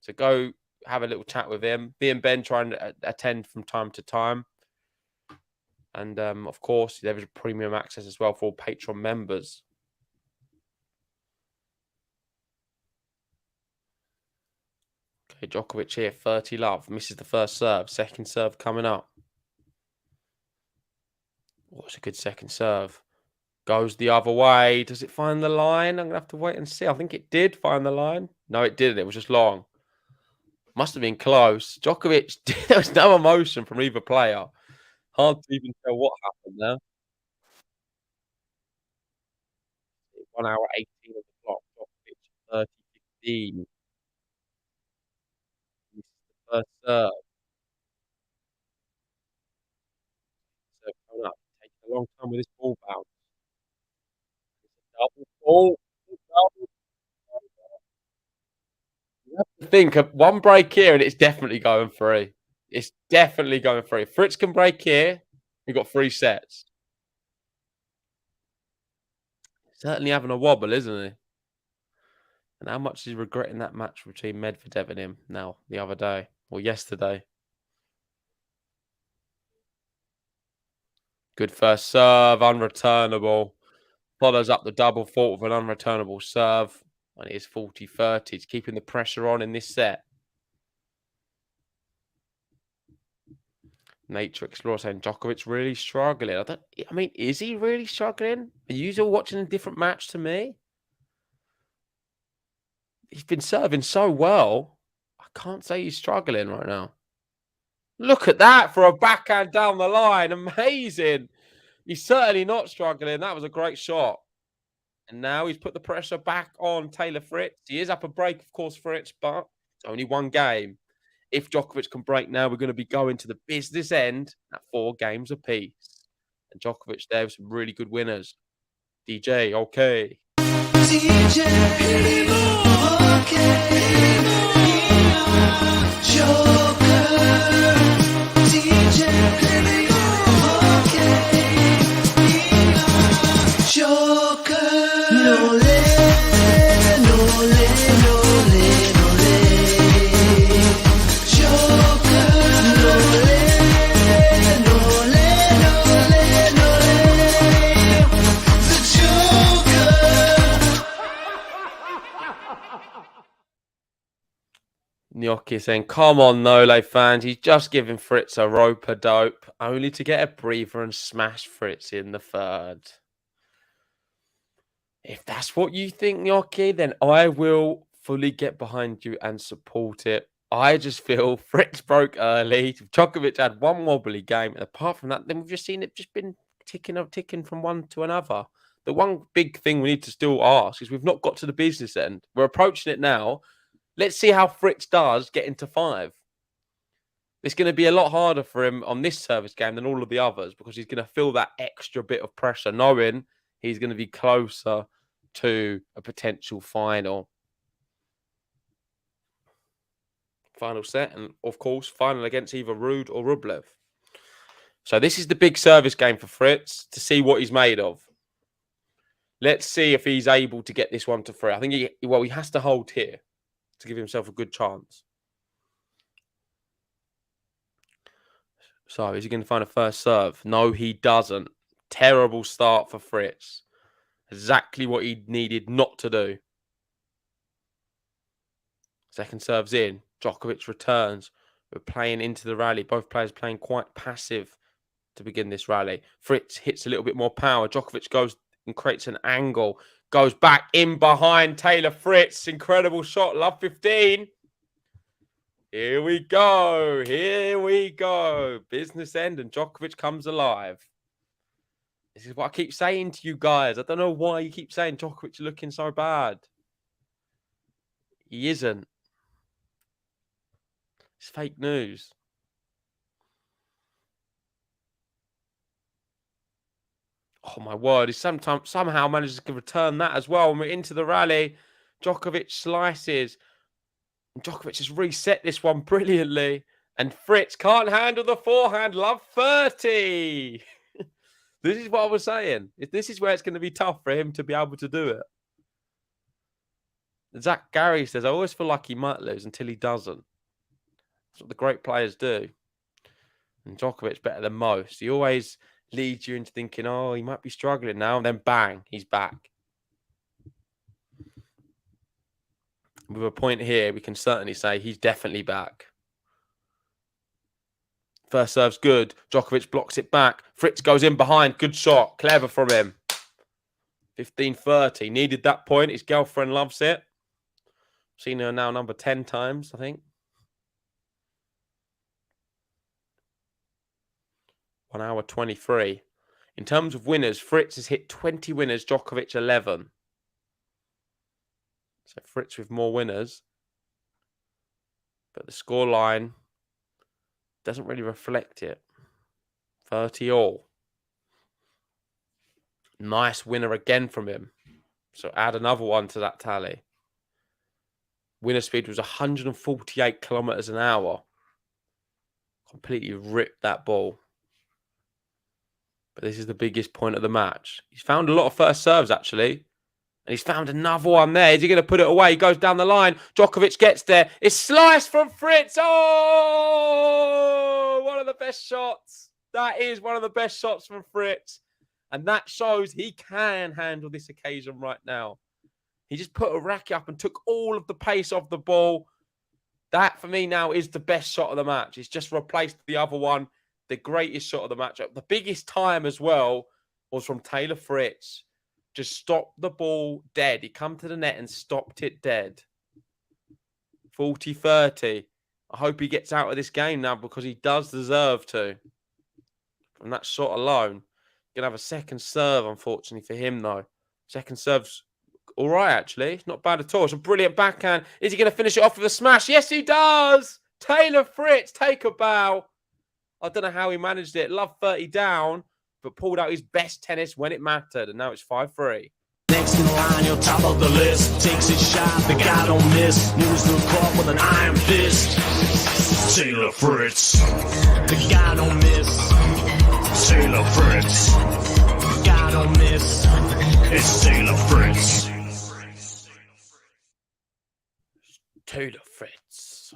So go have a little chat with him. Me and Ben try and attend from time to time. And, of course, there is premium access as well for all Patreon members. Okay, Djokovic here, 30 love. Misses the first serve. Second serve coming up. Oh, it's a good second serve. Goes the other way. Does it find the line? I'm going to have to wait and see. I think it did find the line. No, it didn't. It was just long. Must have been close. Djokovic, there was no emotion from either player. Hard to even tell what happened there. 1 hour 18 of the clock. Djokovic 30-15. This is the first serve. So coming up, taking a long time with this ball bounce. Double ball. Double. You have to think of one break here and it's definitely going free. It's definitely going free. If Fritz can break here, we've got 3 sets. Certainly having a wobble, isn't he? And how much is he regretting that match between Medvedev and him now, the other day, or yesterday? Good first serve, unreturnable. Follows up the double fault with an unreturnable serve. And it is 40-30. He's keeping the pressure on in this set. Nature Explorer saying Djokovic really struggling. I mean, is he really struggling? Are you all watching a different match to me? He's been serving so well. I can't say he's struggling right now. Look at that for a backhand down the line. Amazing. He's certainly not struggling. That was a great shot. And now he's put the pressure back on Taylor Fritz. He is up a break, of course, Fritz, but it's only one game. If Djokovic can break now, we're going to be going to the business end at 4 games apiece. And Djokovic there with some really good winners. DJ, okay. DJ, Gnocchi saying, come on, Nole fans. He's just giving Fritz a rope-a-dope, only to get a breather and smash Fritz in the third. If that's what you think, Gnocchi, then I will fully get behind you and support it. I just feel Fritz broke early. Djokovic had one wobbly game. And apart from that, then we've just seen it just been ticking from one to another. The one big thing we need to still ask is we've not got to the business end. We're approaching it now. Let's see how Fritz does get into 5. It's going to be a lot harder for him on this service game than all of the others because he's going to feel that extra bit of pressure, knowing he's going to be closer to a potential final. Final set, and of course, final against either Ruud or Rublev. So this is the big service game for Fritz to see what he's made of. Let's see if he's able to get this one to 3. I think he has to hold here to give himself a good chance. So is he going to find a first serve? No, he doesn't. Terrible start for Fritz. Exactly what he needed not to do. Second serve's in. Djokovic returns. We're playing into the rally. Both players playing quite passive to begin this rally. Fritz hits a little bit more power. Djokovic goes and creates an angle. Goes back in behind Taylor Fritz. Incredible shot. Love 15. Here we go. Here we go. Business end and Djokovic comes alive. This is what I keep saying to you guys. I don't know why you keep saying Djokovic looking so bad. He isn't. It's fake news. Oh, my word. He somehow manages to return that as well. When we're into the rally, Djokovic slices. And Djokovic has reset this one brilliantly. And Fritz can't handle the forehand. Love 30. This is what I was saying. This is where it's going to be tough for him to be able to do it. Zach Gary says, I always feel like he might lose until he doesn't. That's what the great players do. And Djokovic's better than most. He always leads you into thinking, oh, he might be struggling now. And then bang, he's back. With a point here, we can certainly say he's definitely back. First serve's good. Djokovic blocks it back. Fritz goes in behind. Good shot. Clever from him. 15-30. Needed that point. His girlfriend loves it. Seen her now number 10 times, I think. 1 hour 23. In terms of winners, Fritz has hit 20 winners, Djokovic 11. So Fritz with more winners. But the scoreline doesn't really reflect it. 30 all. Nice winner again from him. So add another one to that tally. Winner speed was 148 kilometers an hour. Completely ripped that ball. But this is the biggest point of the match. He's found a lot of first serves, actually. And he's found another one there. Is he going to put it away? He goes down the line. Djokovic gets there. It's sliced from Fritz. Oh, one of the best shots. That is one of the best shots from Fritz. And that shows he can handle this occasion right now. He just put a racket up and took all of the pace off the ball. That, for me, now is the best shot of the match. He's just replaced the other one. The greatest shot of the match. The biggest time as well was from Taylor Fritz. Just stopped the ball dead. He come to the net and stopped it dead. 40-30. I hope he gets out of this game now because he does deserve to. From that shot alone. Going to have a second serve, unfortunately, for him, though. Second serve's all right, actually. It's not bad at all. It's a brilliant backhand. Is he going to finish it off with a smash? Yes, he does. Taylor Fritz, take a bow. I don't know how he managed it. Love 30 down, but pulled out his best tennis when it mattered. And now it's 5-3. Next in line, you're top of the list. Takes his shot, the guy don't miss. Moves the court with an iron fist. Taylor Fritz. The guy don't miss. Taylor Fritz. The guy don't miss. It's Taylor Fritz. Taylor Fritz.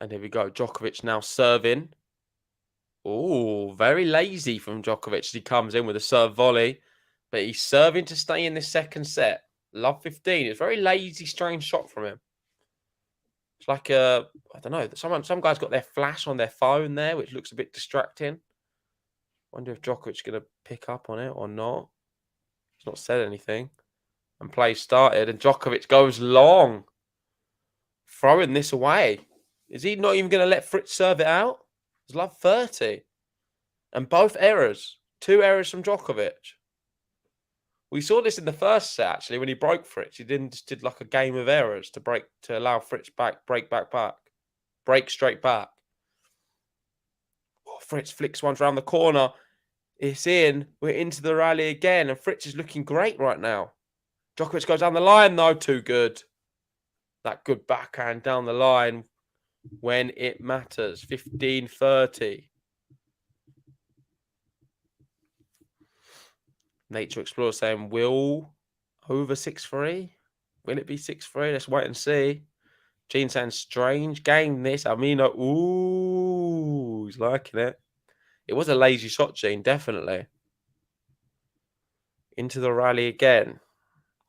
And here we go. Djokovic now serving. Oh, very lazy from Djokovic. He comes in with a serve volley. But he's serving to stay in this second set. Love 15. It's a very lazy, strange shot from him. It's like I don't know. Some guys got their flash on their phone there, which looks a bit distracting. Wonder if Djokovic's going to pick up on it or not. He's not said anything. And play started. And Djokovic goes long. Throwing this away. Is he not even going to let Fritz serve it out? It's love 30. And both errors. 2 errors from Djokovic. We saw this in the first set, actually, when he broke Fritz. He did like a game of errors to allow Fritz break straight back. Oh, Fritz flicks one round the corner. It's in. We're into the rally again, and Fritz is looking great right now. Djokovic goes down the line, though. Too good. That good backhand down the line when it matters. 15-30. Nature Explorer saying, will over 6-3? Will it be 6-3? Let's wait and see. Gene saying, strange game this. I mean, ooh, he's liking it. It was a lazy shot, Gene, definitely. Into the rally again.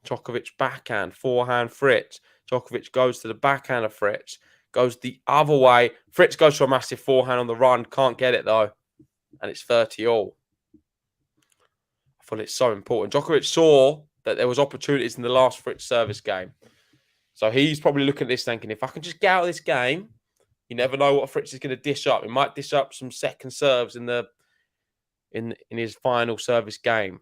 Djokovic backhand, forehand Fritz. Djokovic goes to the backhand of Fritz. Goes the other way. Fritz goes for a massive forehand on the run. Can't get it, though. And it's 30 all. I thought it's so important. Djokovic saw that there was opportunities in the last Fritz service game. So he's probably looking at this thinking, if I can just get out of this game, you never know what Fritz is going to dish up. He might dish up some second serves in his final service game.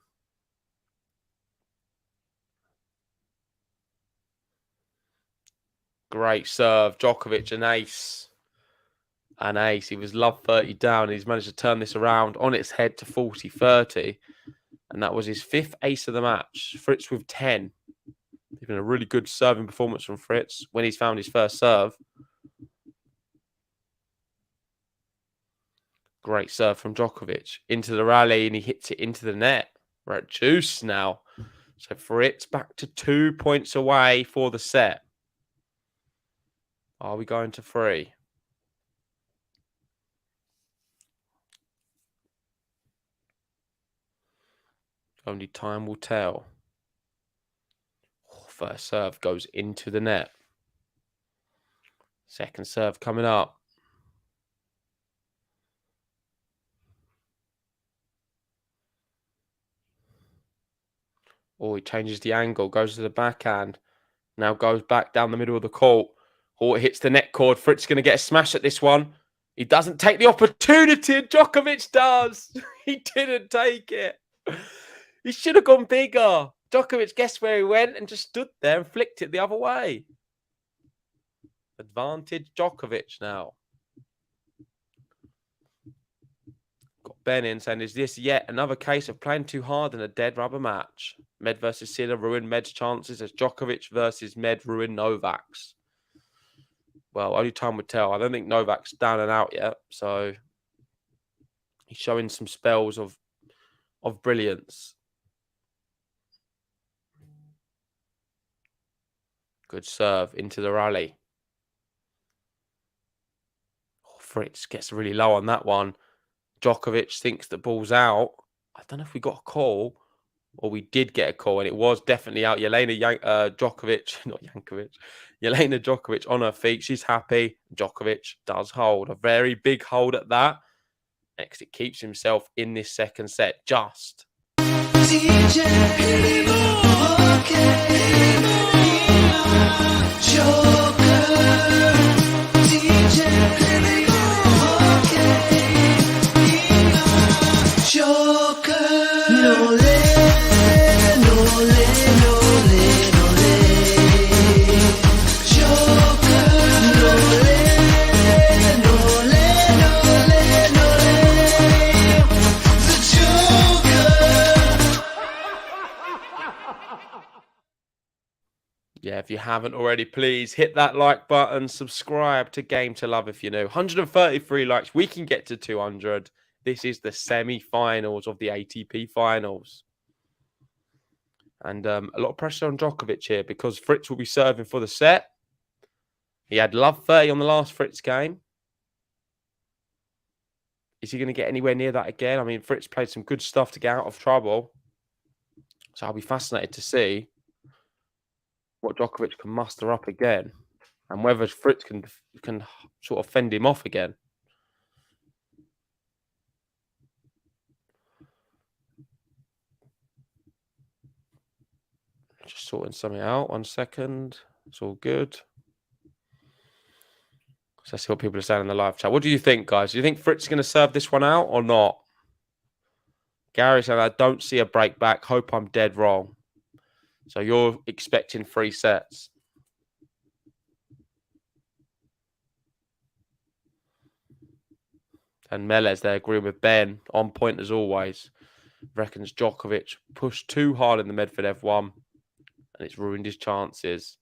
Great serve. Djokovic, an ace. An ace. He was love 30 down. He's managed to turn this around on its head to 40-30. And that was his 5th ace of the match. Fritz with 10. Even a really good serving performance from Fritz when he's found his first serve. Great serve from Djokovic. Into the rally and he hits it into the net. We're at juice now. So Fritz back to 2 points away for the set. Are we going to 3? Only time will tell. First serve goes into the net. Second serve coming up. Oh, he changes the angle, goes to the backhand. Now goes back down the middle of the court. Oh, it hits the net cord. Fritz is going to get a smash at this one. He doesn't take the opportunity, and Djokovic does. He didn't take it. He should have gone bigger. Djokovic, guess where he went and just stood there and flicked it the other way. Advantage Djokovic now. Got Ben in saying, is this yet another case of playing too hard in a dead rubber match? Med versus Sinner ruined Med's chances as Djokovic versus Med ruined Novak's. Well, only time would tell. I don't think Novak's down and out yet, so he's showing some spells of brilliance. Good serve into the rally. Oh, Fritz gets really low on that one. Djokovic thinks the ball's out. I don't know if we got a call or we did get a call, and it was definitely out. Jelena Djokovic on her feet. She's happy. Djokovic does hold. A very big hold at that. Next, it keeps himself in this second set. Just. Yeah, if you haven't already, please hit that like button. Subscribe to Game to Love if you're new. 133 likes. We can get to 200. This is the semi-finals of the ATP Finals. And a lot of pressure on Djokovic here because Fritz will be serving for the set. He had love 30 on the last Fritz game. Is he going to get anywhere near that again? I mean, Fritz played some good stuff to get out of trouble. So I'll be fascinated to see what Djokovic can muster up again and whether Fritz can sort of fend him off again. Just sorting something out. 1 second. It's all good. So let's see what people are saying in the live chat. What do you think, guys? Do you think Fritz is going to serve this one out or not? Gary said, I don't see a break back. Hope I'm dead wrong. So you're expecting 3 sets. And Melez, they agree with Ben. On point as always. Reckons Djokovic pushed too hard in the Medvedev one. And it's ruined his chances.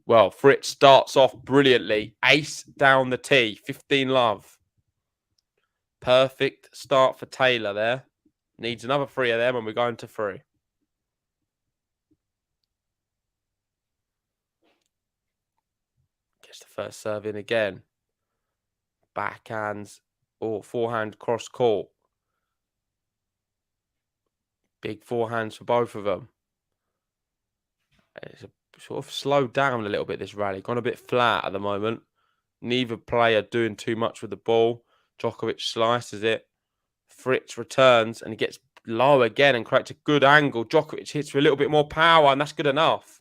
Well, Fritz starts off brilliantly. Ace down the tee. 15 love. Perfect start for Taylor there. Needs another 3 of them and we're going to 3. Gets the first serve in again. Backhands. Oh, forehand cross court. Big forehands for both of them. It's sort of slowed down a little bit, this rally. Gone a bit flat at the moment. Neither player doing too much with the ball. Djokovic slices it. Fritz returns and he gets low again and creates a good angle. Djokovic hits with a little bit more power and that's good enough.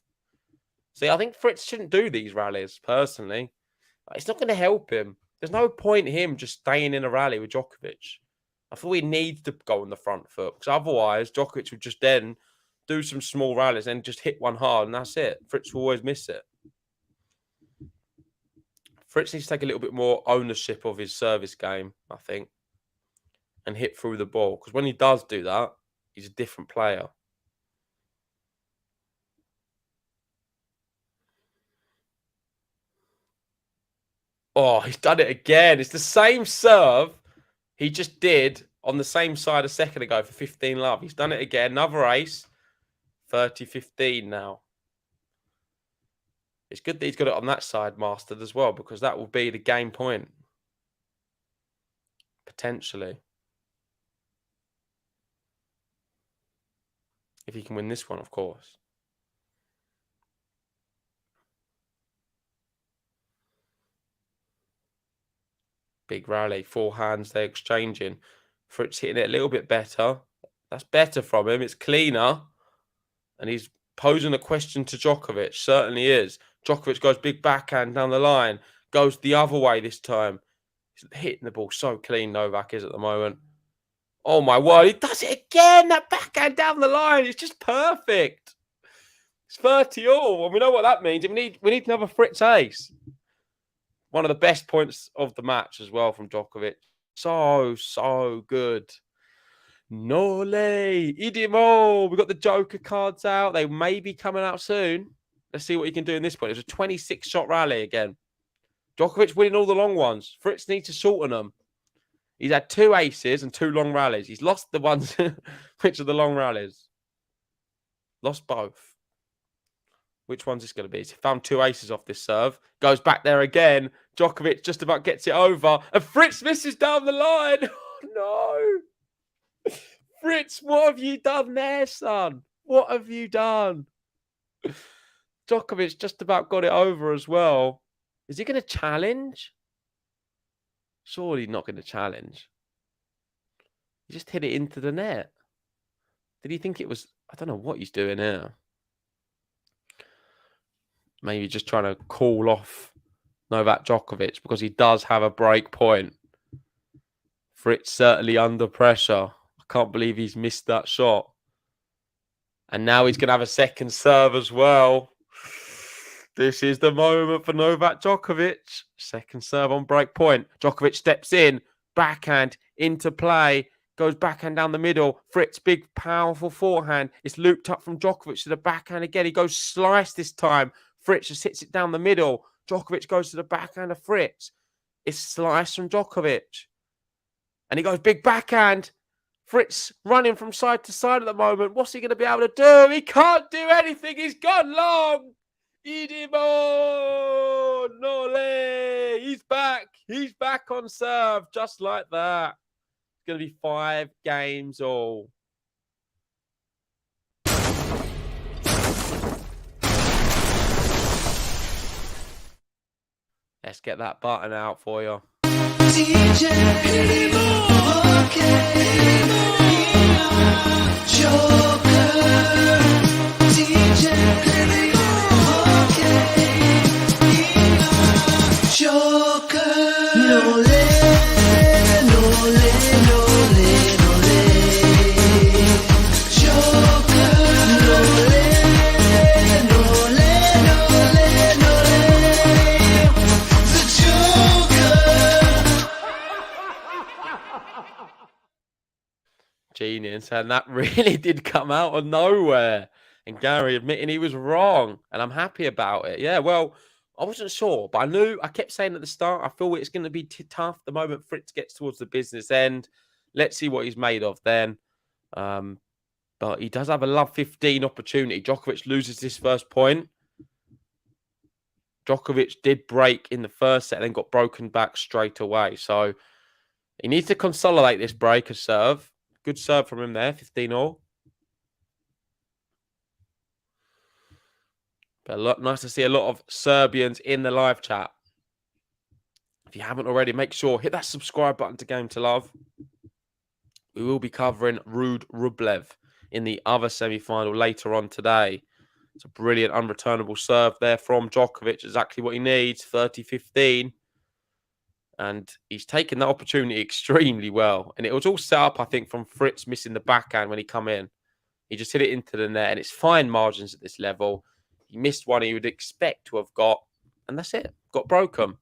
See, I think Fritz shouldn't do these rallies, personally. It's not going to help him. There's no point in him just staying in a rally with Djokovic. I thought he needs to go on the front foot because otherwise Djokovic would just then do some small rallies and just hit one hard and that's it. Fritz will always miss it. Fritz needs to take a little bit more ownership of his service game, I think, and hit through the ball. Because when he does do that, he's a different player. Oh, he's done it again. It's the same serve he just did on the same side a second ago for 15 love. He's done it again. Another ace. 30-15 now. It's good that he's got it on that side mastered as well because that will be the game point. Potentially. If he can win this one, of course. Big rally. 4 hands they're exchanging. Fritz hitting it a little bit better. That's better from him. It's cleaner. And he's posing a question to Djokovic. Certainly is. Djokovic goes big backhand down the line. Goes the other way this time. He's hitting the ball so clean, Novak is at the moment. Oh, my word. He does it again. That backhand down the line. It's just perfect. It's 30-all. And we know what that means. We need another Fritz ace. One of the best points of the match as well from Djokovic. So good. Nole, Idimo. We've got the Joker cards out. They may be coming out soon. Let's see what he can do in this point. It was a 26-shot rally again. Djokovic winning all the long ones. Fritz needs to shorten them. He's had 2 aces and 2 long rallies. He's lost the ones which are the long rallies. Lost both. Which one's this going to be? He's found 2 aces off this serve. Goes back there again. Djokovic just about gets it over. And Fritz misses down the line. Oh, no. Fritz, what have you done there, son? What have you done? Djokovic just about got it over as well. Is he going to challenge? Surely not going to challenge. He just hit it into the net. Did he think it was... I don't know what he's doing here. Maybe just trying to call off Novak Djokovic because he does have a break point. Fritz certainly under pressure. I can't believe he's missed that shot. And now he's going to have a second serve as well. This is the moment for Novak Djokovic. Second serve on break point. Djokovic steps in. Backhand into play. Goes backhand down the middle. Fritz, big, powerful forehand. It's looped up from Djokovic to the backhand again. He goes slice this time. Fritz just hits it down the middle. Djokovic goes to the backhand of Fritz. It's slice from Djokovic. And he goes big backhand. Fritz running from side to side at the moment. What's he going to be able to do? He can't do anything. He's gone long. Idimo! Nole! He's back. He's back on serve. Just like that. It's going to be 5 games all. Let's get that button out for you. Genius, and that really did come out of nowhere. And Gary admitting he was wrong, and I'm happy about it. Yeah, well, I wasn't sure, but I kept saying at the start, I feel it's going to be tough the moment Fritz gets towards the business end. Let's see what he's made of then. But he does have a love 15 opportunity. Djokovic loses this first point. Djokovic did break in the first set and then got broken back straight away. So he needs to consolidate this break of serve. Good serve from him there, 15-all. But nice to see a lot of Serbians in the live chat. If you haven't already, make sure hit that subscribe button to Game to Love. We will be covering Ruud Rublev in the other semi-final later on today. It's a brilliant unreturnable serve there from Djokovic. Exactly what he needs, 30-15. And he's taken that opportunity extremely well. And it was all set up, I think, from Fritz missing the backhand when he come in. He just hit it into the net, and it's fine margins at this level. He missed one he would expect to have got, and that's it. Got broken.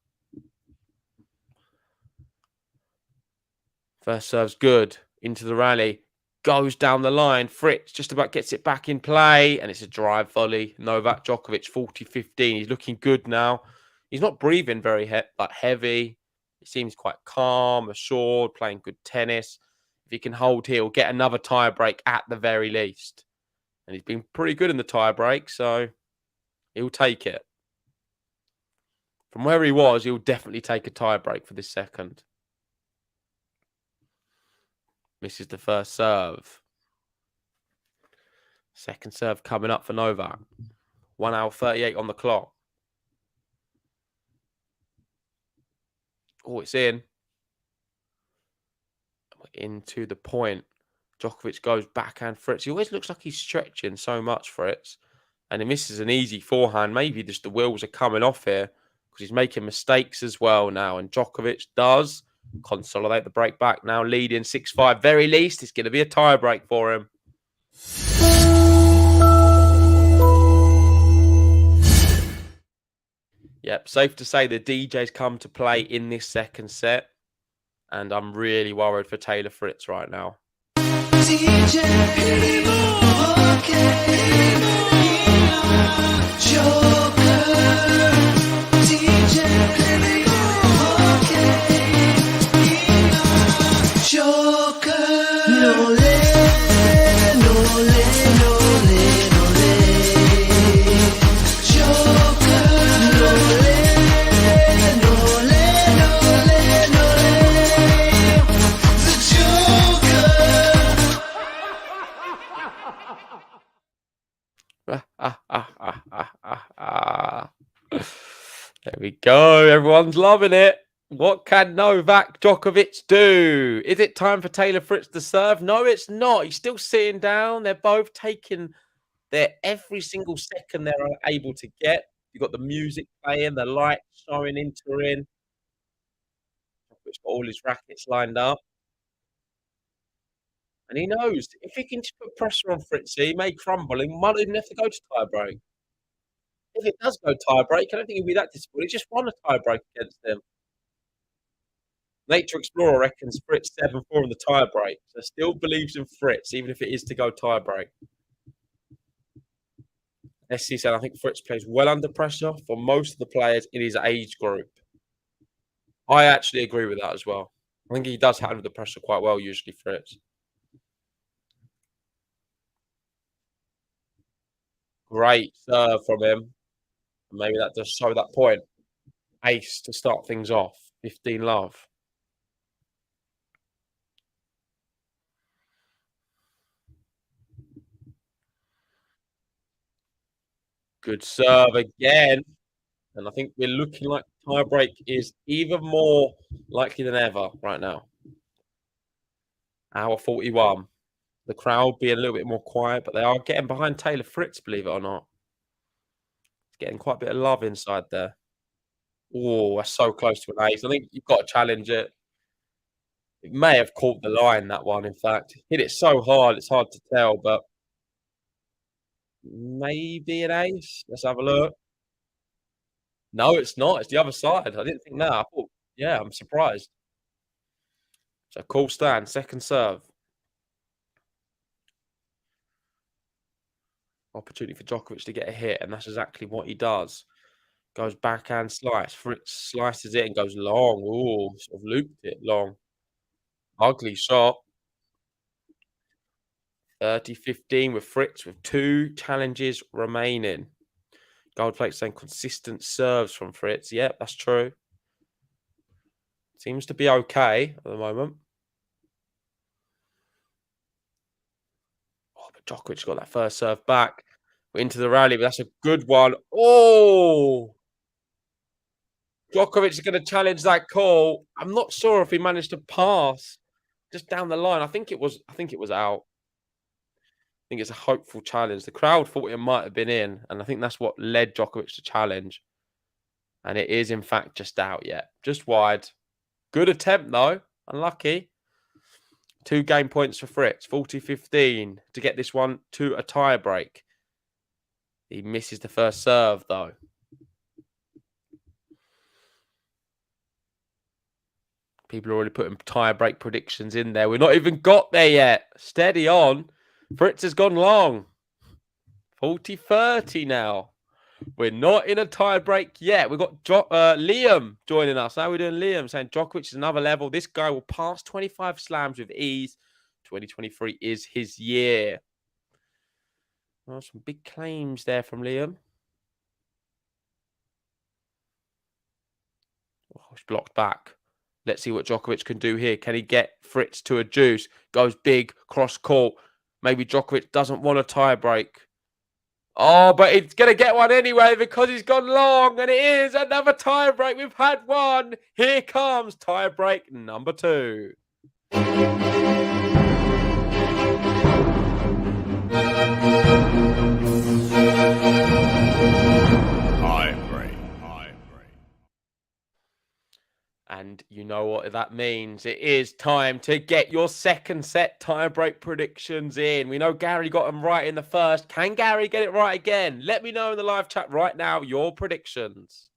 First serve's good. Into the rally. Goes down the line. Fritz just about gets it back in play, and it's a drive volley. Novak Djokovic, 40-15. He's looking good now. He's not breathing very heavy. He seems quite calm, assured, playing good tennis. If he can hold here, he'll get another tie break at the very least. And he's been pretty good in the tie break, so he'll take it. From where he was, he'll definitely take a tie break for this second. Misses the first serve. Second serve coming up for Novak. 1 hour 38 on the clock. Oh, it's in. Into the point. Djokovic goes backhand Fritz. He always looks like he's stretching so much, Fritz. And he misses an easy forehand. Maybe just the wheels are coming off here. because he's making mistakes as well now. And Djokovic does consolidate the break back, now leading 6-5. Very least, it's going to be a tie break for him. Yep, safe to say the DJ's come to play in this second set. And I'm really worried for Taylor Fritz right now. There we go. Everyone's loving it. What can Novak Djokovic do? Is it time for Taylor Fritz to serve? No, it's not. He's still sitting down. They're both taking their every single second they're able to get. You've got the music playing, the lights showing in Turin. Djokovic's got all his rackets lined up. And he knows if he can just put pressure on Fritz, he may crumble and might even have to go to tie break. If it does go tie break, I don't think he'll be that disappointed. He just won a tie break against him. Nature Explorer reckons Fritz 7-4 in the tie break. So still believes in Fritz, even if it is to go tie break. SC said, I think Fritz plays well under pressure for most of the players in his age group. I actually agree with that as well. I think he does handle the pressure quite well, usually, Fritz. Great serve from him. Maybe that does show that point. Ace to start things off. 15-love. Good serve again. And I think we're looking like tiebreak is even more likely than ever right now. Hour 41. The crowd being a little bit more quiet, but they are getting behind Taylor Fritz, believe it or not. Getting quite a bit of love inside there. Oh, that's so close to an ace. I think you've got to challenge it. It may have caught the line, that one, in fact. Hit it so hard, it's hard to tell, but maybe an ace. Let's have a look. No, it's not. It's the other side. I didn't think that. I thought, yeah, I'm surprised. So, cool stand. Second serve. Opportunity for Djokovic to get a hit, and that's exactly what he does. Goes backhand slice. Fritz slices it and goes long. Ooh, sort of looped it long. Ugly shot. 30-15 with Fritz with 2 challenges remaining. Gold plate saying consistent serves from Fritz. Yep, that's true. Seems to be okay at the moment. Djokovic got that first serve back. We're into the rally, but that's a good one. Oh! Djokovic is going to challenge that call. I'm not sure if he managed to pass just down the line. I think it was out. I think it's a hopeful challenge. The crowd thought it might have been in, and I think that's what led Djokovic to challenge. And it is, in fact, just out yet. Just wide. Good attempt, though. Unlucky. 2 game points for Fritz, 40-15 to get this one to a tie break. He misses the first serve, though. People are already putting tie break predictions in there. We've not even got there yet. Steady on. Fritz has gone long. 40-30 now. We're not in a tie break yet. We've got Liam joining us. How are we doing, Liam? Saying Djokovic is another level. This guy will pass 25 slams with ease. 2023 is his year. Oh, some big claims there from Liam. Oh, it's blocked back. Let's see what Djokovic can do here. Can he get Fritz to a deuce? Goes big, cross court. Maybe Djokovic doesn't want a tie break. Oh, but he's going to get one anyway because he's gone long. And it is another tie break. We've had one. Here comes tie break number 2. And you know what that means. It is time to get your second set tiebreak predictions in. We know Gary got them right in the first. Can Gary get it right again? Let me know in the live chat right now your predictions.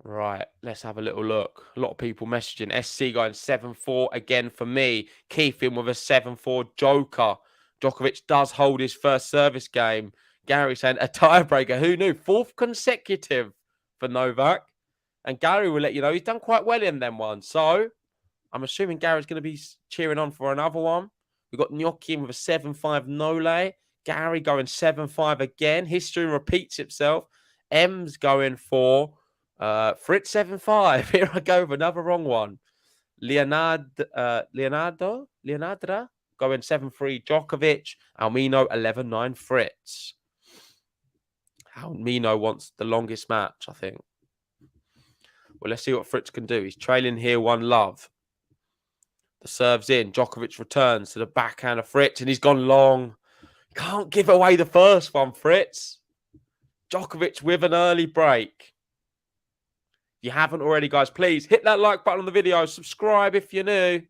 Right, let's have a little look. A lot of people messaging. SC going 7-4 again for me. Keith in with a 7-4 joker. Djokovic does hold his first service game. Gary saying a tiebreaker. Who knew? 4th consecutive for Novak. And Gary will let you know he's done quite well in them ones. So I'm assuming Gary's going to be cheering on for another one. We've got Gnocchi in with a 7-5 Nole. Gary going 7-5 again. History repeats itself. M's going for Fritz 7-5. Here I go with another wrong one. Leonardo going 7-3 Djokovic. Almino 11-9 Fritz. Almino wants the longest match, I think. Well, let's see what Fritz can do. He's trailing here 1-love. The serve's in. Djokovic returns to the backhand of Fritz, and he's gone long. Can't give away the first one, Fritz. Djokovic with an early break. If you haven't already, guys, please hit that like button on the video. Subscribe if you're new.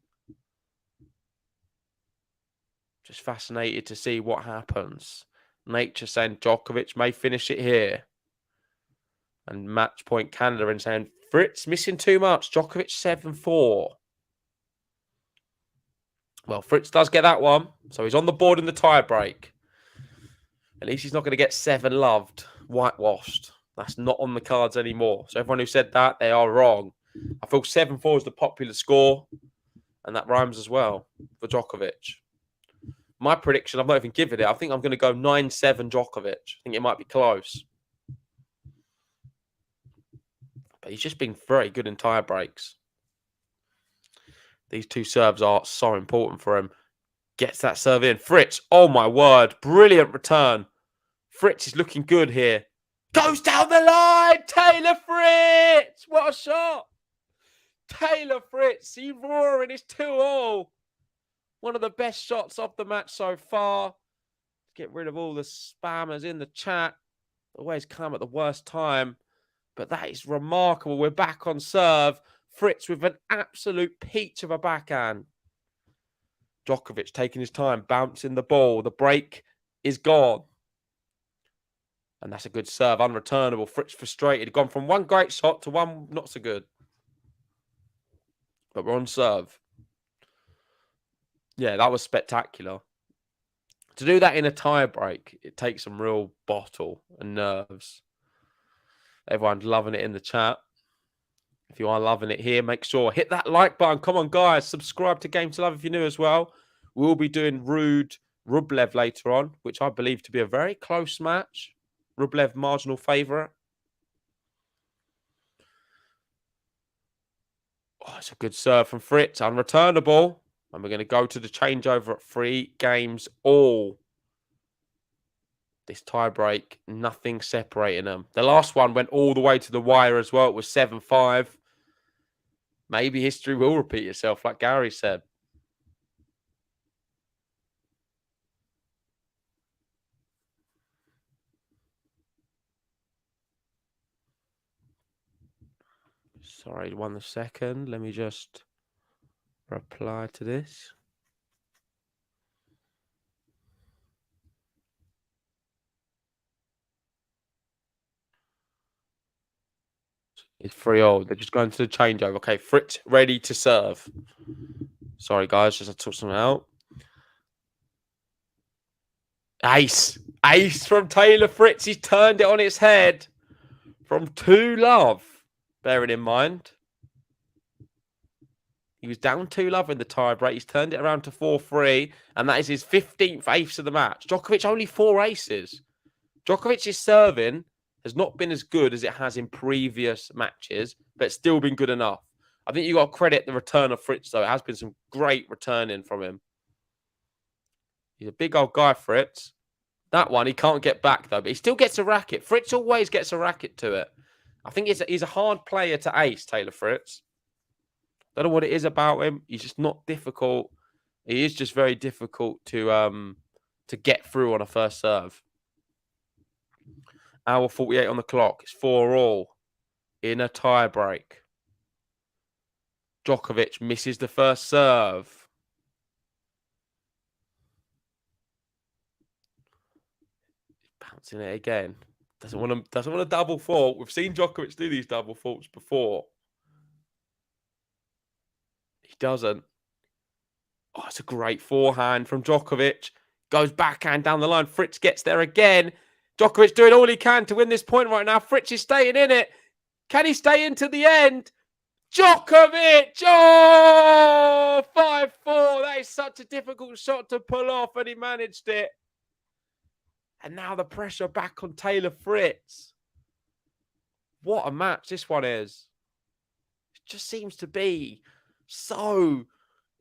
Just fascinated to see what happens. Nature saying Djokovic may finish it here. And Match Point Canada and saying Fritz missing too much. Djokovic 7-4. Well, Fritz does get that one. So he's on the board in the tie break. At least he's not going to get 7 loved, whitewashed. That's not on the cards anymore. So everyone who said that, they are wrong. I feel 7-4 is the popular score. And that rhymes as well for Djokovic. My prediction, I've not even given it. I think I'm going to go 9-7 Djokovic. I think it might be close. But he's just been very good in tie breaks. These 2 serves are so important for him. Gets that serve in. Fritz, oh my word. Brilliant return. Fritz is looking good here. Goes down the line. Taylor Fritz. What a shot. Taylor Fritz. He's roaring. It's 2-all. One of the best shots of the match so far. Get rid of all the spammers in the chat. Always come at the worst time. But that is remarkable. We're back on serve. Fritz with an absolute peach of a backhand. Djokovic taking his time, bouncing the ball. The break is gone. And that's a good serve, unreturnable. Fritz frustrated. Gone from one great shot to one not so good. But we're on serve. Yeah, that was spectacular. To do that in a tie break, it takes some real bottle and nerves. Everyone's loving it in the chat. If you are loving it here, make sure hit that like button. Come on, guys. Subscribe to Game to Love if you're new as well. We'll be doing Rude Rublev later on, which I believe to be a very close match. Rublev marginal favourite. Oh, it's a good serve from Fritz. Unreturnable. And we're going to go to the changeover at 3 games all. This tie break, nothing separating them. The last one went all the way to the wire as well. It was 7-5. Maybe history will repeat itself, like Gary said. Sorry, 1 second. Let me just reply to this. It's 3-all. They're just going to the changeover. Okay, Fritz ready to serve. Sorry, guys, just to sort something out. Ace. Ace from Taylor Fritz. He's turned it on its head from 2-love. Bearing in mind, he was down 2-love in the tie break. He's turned it around to 4-3, and that is his 15th ace of the match. Djokovic only 4 aces. Djokovic's serving has not been as good as it has in previous matches, but it's still been good enough. I think you got to credit the return of Fritz, though. It has been some great returning from him. He's a big old guy, Fritz. That one, he can't get back, though, but he still gets a racket. Fritz always gets a racket to it. I think he's a hard player to ace, Taylor Fritz. Don't know what it is about him. He's just not difficult He is just very difficult to get through on a first serve. Hour 48 on the clock. It's 4-all in a tie break. Djokovic misses the first serve. Bouncing it again. Doesn't want to double fault. We've seen Djokovic do these double faults before. He doesn't. Oh, it's a great forehand from Djokovic. Goes backhand down the line. Fritz gets there again. Djokovic doing all he can to win this point right now. Fritz is staying in it. Can he stay into the end? Djokovic! Oh! 5-4. That is such a difficult shot to pull off, and he managed it. And now the pressure back on Taylor Fritz. What a match this one is. It just seems to be so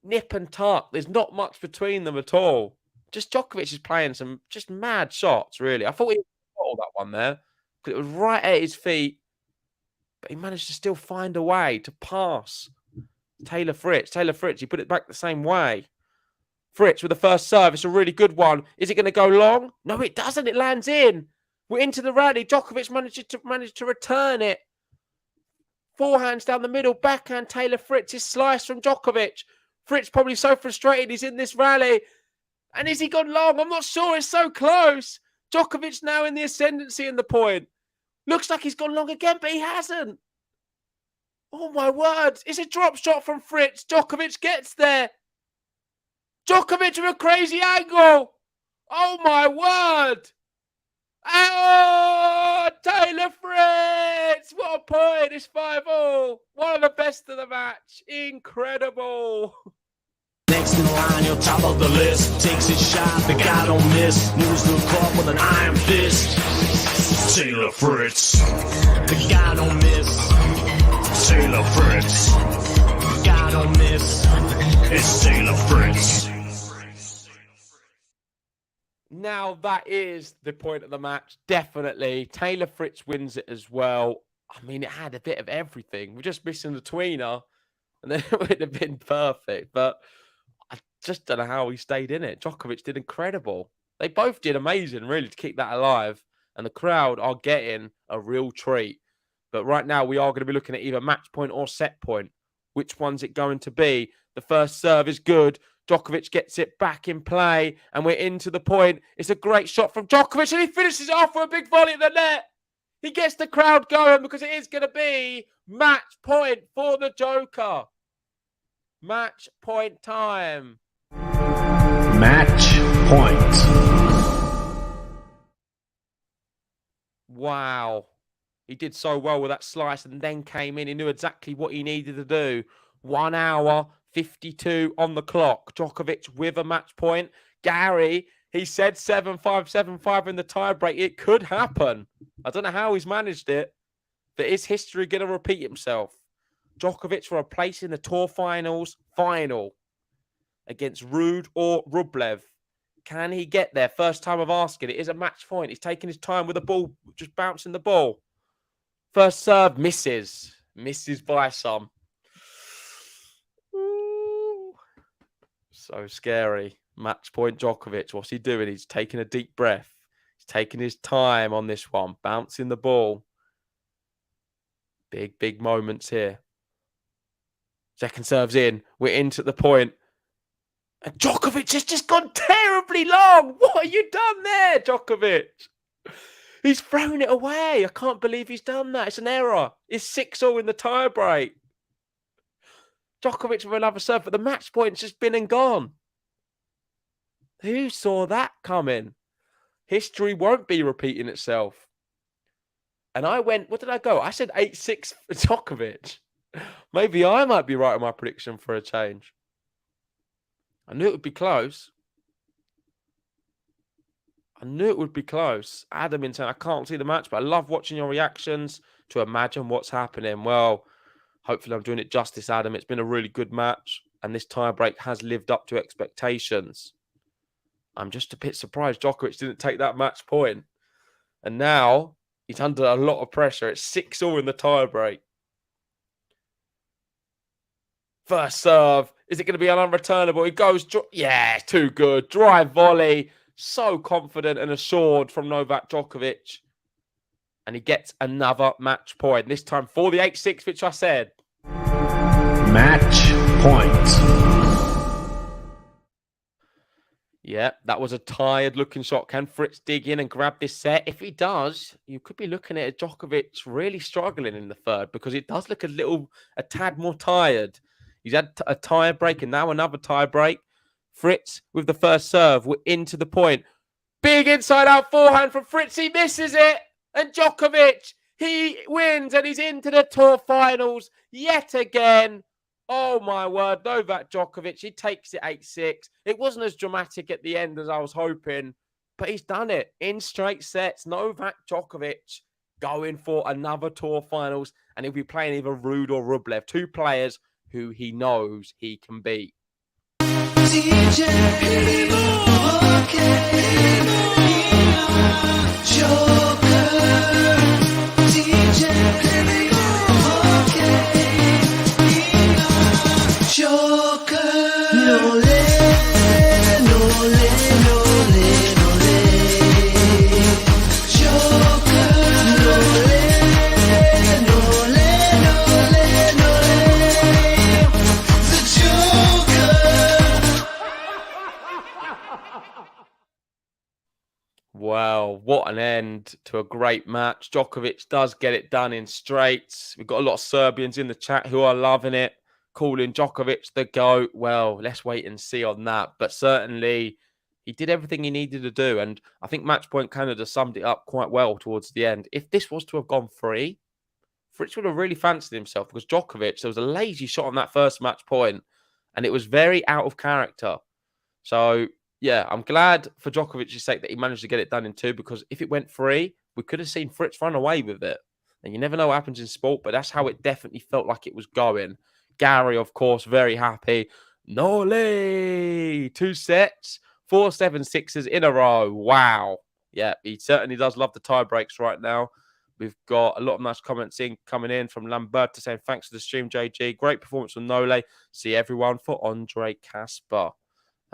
nip and tuck. There's not much between them at all. Just Djokovic is playing some just mad shots, really. I thought he bottled that one there because it was right at his feet. But he managed to still find a way to pass Taylor Fritz. Taylor Fritz, he put it back the same way. Fritz with the first serve. It's a really good one. Is it going to go long? No, it doesn't. It lands in. We're into the rally. Djokovic managed to return it. Forehands down the middle. Backhand Taylor Fritz. His slice from Djokovic. Fritz probably so frustrated. He's in this rally. And has he gone long? I'm not sure. It's so close. Djokovic now in the ascendancy in the point. Looks like he's gone long again, but he hasn't. Oh, my word. It's a drop shot from Fritz. Djokovic gets there. Djokovic with a crazy angle. Oh, my word. Oh, Taylor Fritz. What a point. It's 5-all. One of the best of the match. Incredible. Next in line, you're top of the list. Takes his shot, the guy don't miss. Moves the court with an iron fist. Taylor Fritz. The guy don't miss. Taylor Fritz. The guy don't miss. It's Taylor Fritz. Now that is the point of the match. Definitely. Taylor Fritz wins it as well. I mean, it had a bit of everything. We're just missing the tweener. And then it would have been perfect. But I just don't know how he stayed in it. Djokovic did incredible. They both did amazing, really, to keep that alive. And the crowd are getting a real treat. But right now, we are going to be looking at either match point or set point. Which one's it going to be? The first serve is good. Djokovic gets it back in play. And we're into the point. It's a great shot from Djokovic. And he finishes off with a big volley at the net. He gets the crowd going because it is going to be match point for the Joker. Match point time. Match point. Wow. He did so well with that slice and then came in. He knew exactly what he needed to do. 1 hour, 52 on the clock. Djokovic with a match point. Gary, he said 7-5, 7-5 in the tiebreak. It could happen. I don't know how he's managed it, but is history going to repeat himself? Djokovic for a place in the Tour Finals final against Ruud or Rublev. Can he get there? First time of asking. It is a match point. He's taking his time with the ball, just bouncing the ball. First serve, misses. Misses by some. Ooh. So scary. Match point Djokovic. What's he doing? He's taking a deep breath. He's taking his time on this one. Bouncing the ball. Big, big moments here. Second serve's in. We're into the point. And Djokovic has just gone terribly long. What have you done there, Djokovic? He's thrown it away. I can't believe he's done that. It's an error. It's 6-all in the tiebreak. Djokovic with another serve, but the match point's just been and gone. Who saw that coming? History won't be repeating itself. And I went, what did I go? I said 8-6 for Djokovic. Maybe I might be right on my prediction for a change. I knew it would be close. I knew it would be close. Adam in saying, I can't see the match, but I love watching your reactions to imagine what's happening. Well, hopefully I'm doing it justice, Adam. It's been a really good match, and this tiebreak has lived up to expectations. I'm just a bit surprised Djokovic didn't take that match point. And now he's under a lot of pressure. It's 6-all in the tiebreak. First serve Is it going to be an unreturnable? He goes, yeah, too good. Drive volley. So confident and assured from Novak Djokovic. And he gets another match point. This time for the 8-6, which I said. Match point. Yeah, that was a tired looking shot. Can Fritz dig in and grab this set? If he does, you could be looking at Djokovic really struggling in the third because it does look a tad more tired. He's had a tie break and now another tie break. Fritz with the first serve. We're into the point. Big inside out forehand from Fritz. He misses it. And Djokovic, he wins and he's into the Tour Finals yet again. Oh my word, Novak Djokovic, he takes it 8-6. It wasn't as dramatic at the end as I was hoping, but he's done it in straight sets. Novak Djokovic going for another Tour Finals, and he'll be playing either Ruud or Rublev, two players who he knows he can beat. Wow, what an end to a great match. Djokovic does get it done in straights. We've got a lot of Serbians in the chat who are loving it, calling Djokovic the GOAT. Well, let's wait and see on that. But certainly, he did everything he needed to do. And I think Match Point Canada summed it up quite well towards the end. If this was to have gone free, Fritz would have really fancied himself because Djokovic, there was a lazy shot on that first match point, and it was very out of character. So, yeah, I'm glad for Djokovic's sake that he managed to get it done in two, because if it went free, we could have seen Fritz run away with it. And you never know what happens in sport, but that's how it definitely felt like it was going. Gary, of course, very happy. Nole! 2 sets, 4-7-6s in a row. Wow. Yeah, he certainly does love the tie breaks right now. We've got a lot of nice comments coming in from Lamberta saying, thanks for the stream, JG. Great performance from Nole. See everyone for Andre Casper.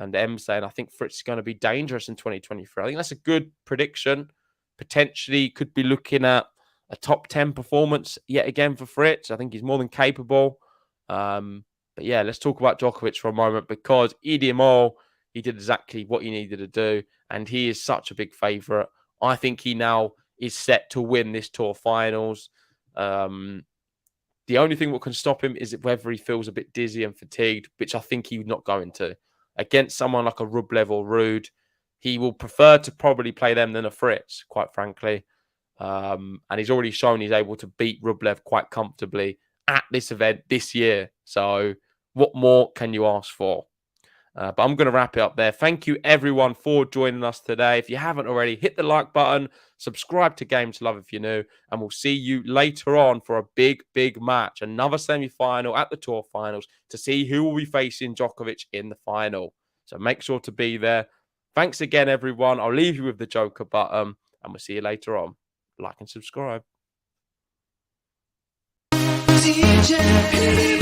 And M saying, I think Fritz is going to be dangerous in 2023. I think that's a good prediction. Potentially could be looking at a top 10 performance yet again for Fritz. I think he's more than capable. But yeah, let's talk about Djokovic for a moment, because EDMO, he did exactly what he needed to do. And he is such a big favourite. I think he now is set to win this Tour Finals. The only thing that can stop him is whether he feels a bit dizzy and fatigued, which I think he's not going to. Against someone like a Rublev or Ruud, he will prefer to probably play them than a Fritz, quite frankly. And he's already shown he's able to beat Rublev quite comfortably at this event this year. So what more can you ask for? But I'm going to wrap it up there. Thank you, everyone, for joining us today. If you haven't already, hit the like button, subscribe to Game to Love if you're new, and we'll see you later on for a big, big match. Another semi-final at the Tour Finals to see who will be facing Djokovic in the final. So make sure to be there. Thanks again, everyone. I'll leave you with the Joker button, and we'll see you later on. Like and subscribe. DJ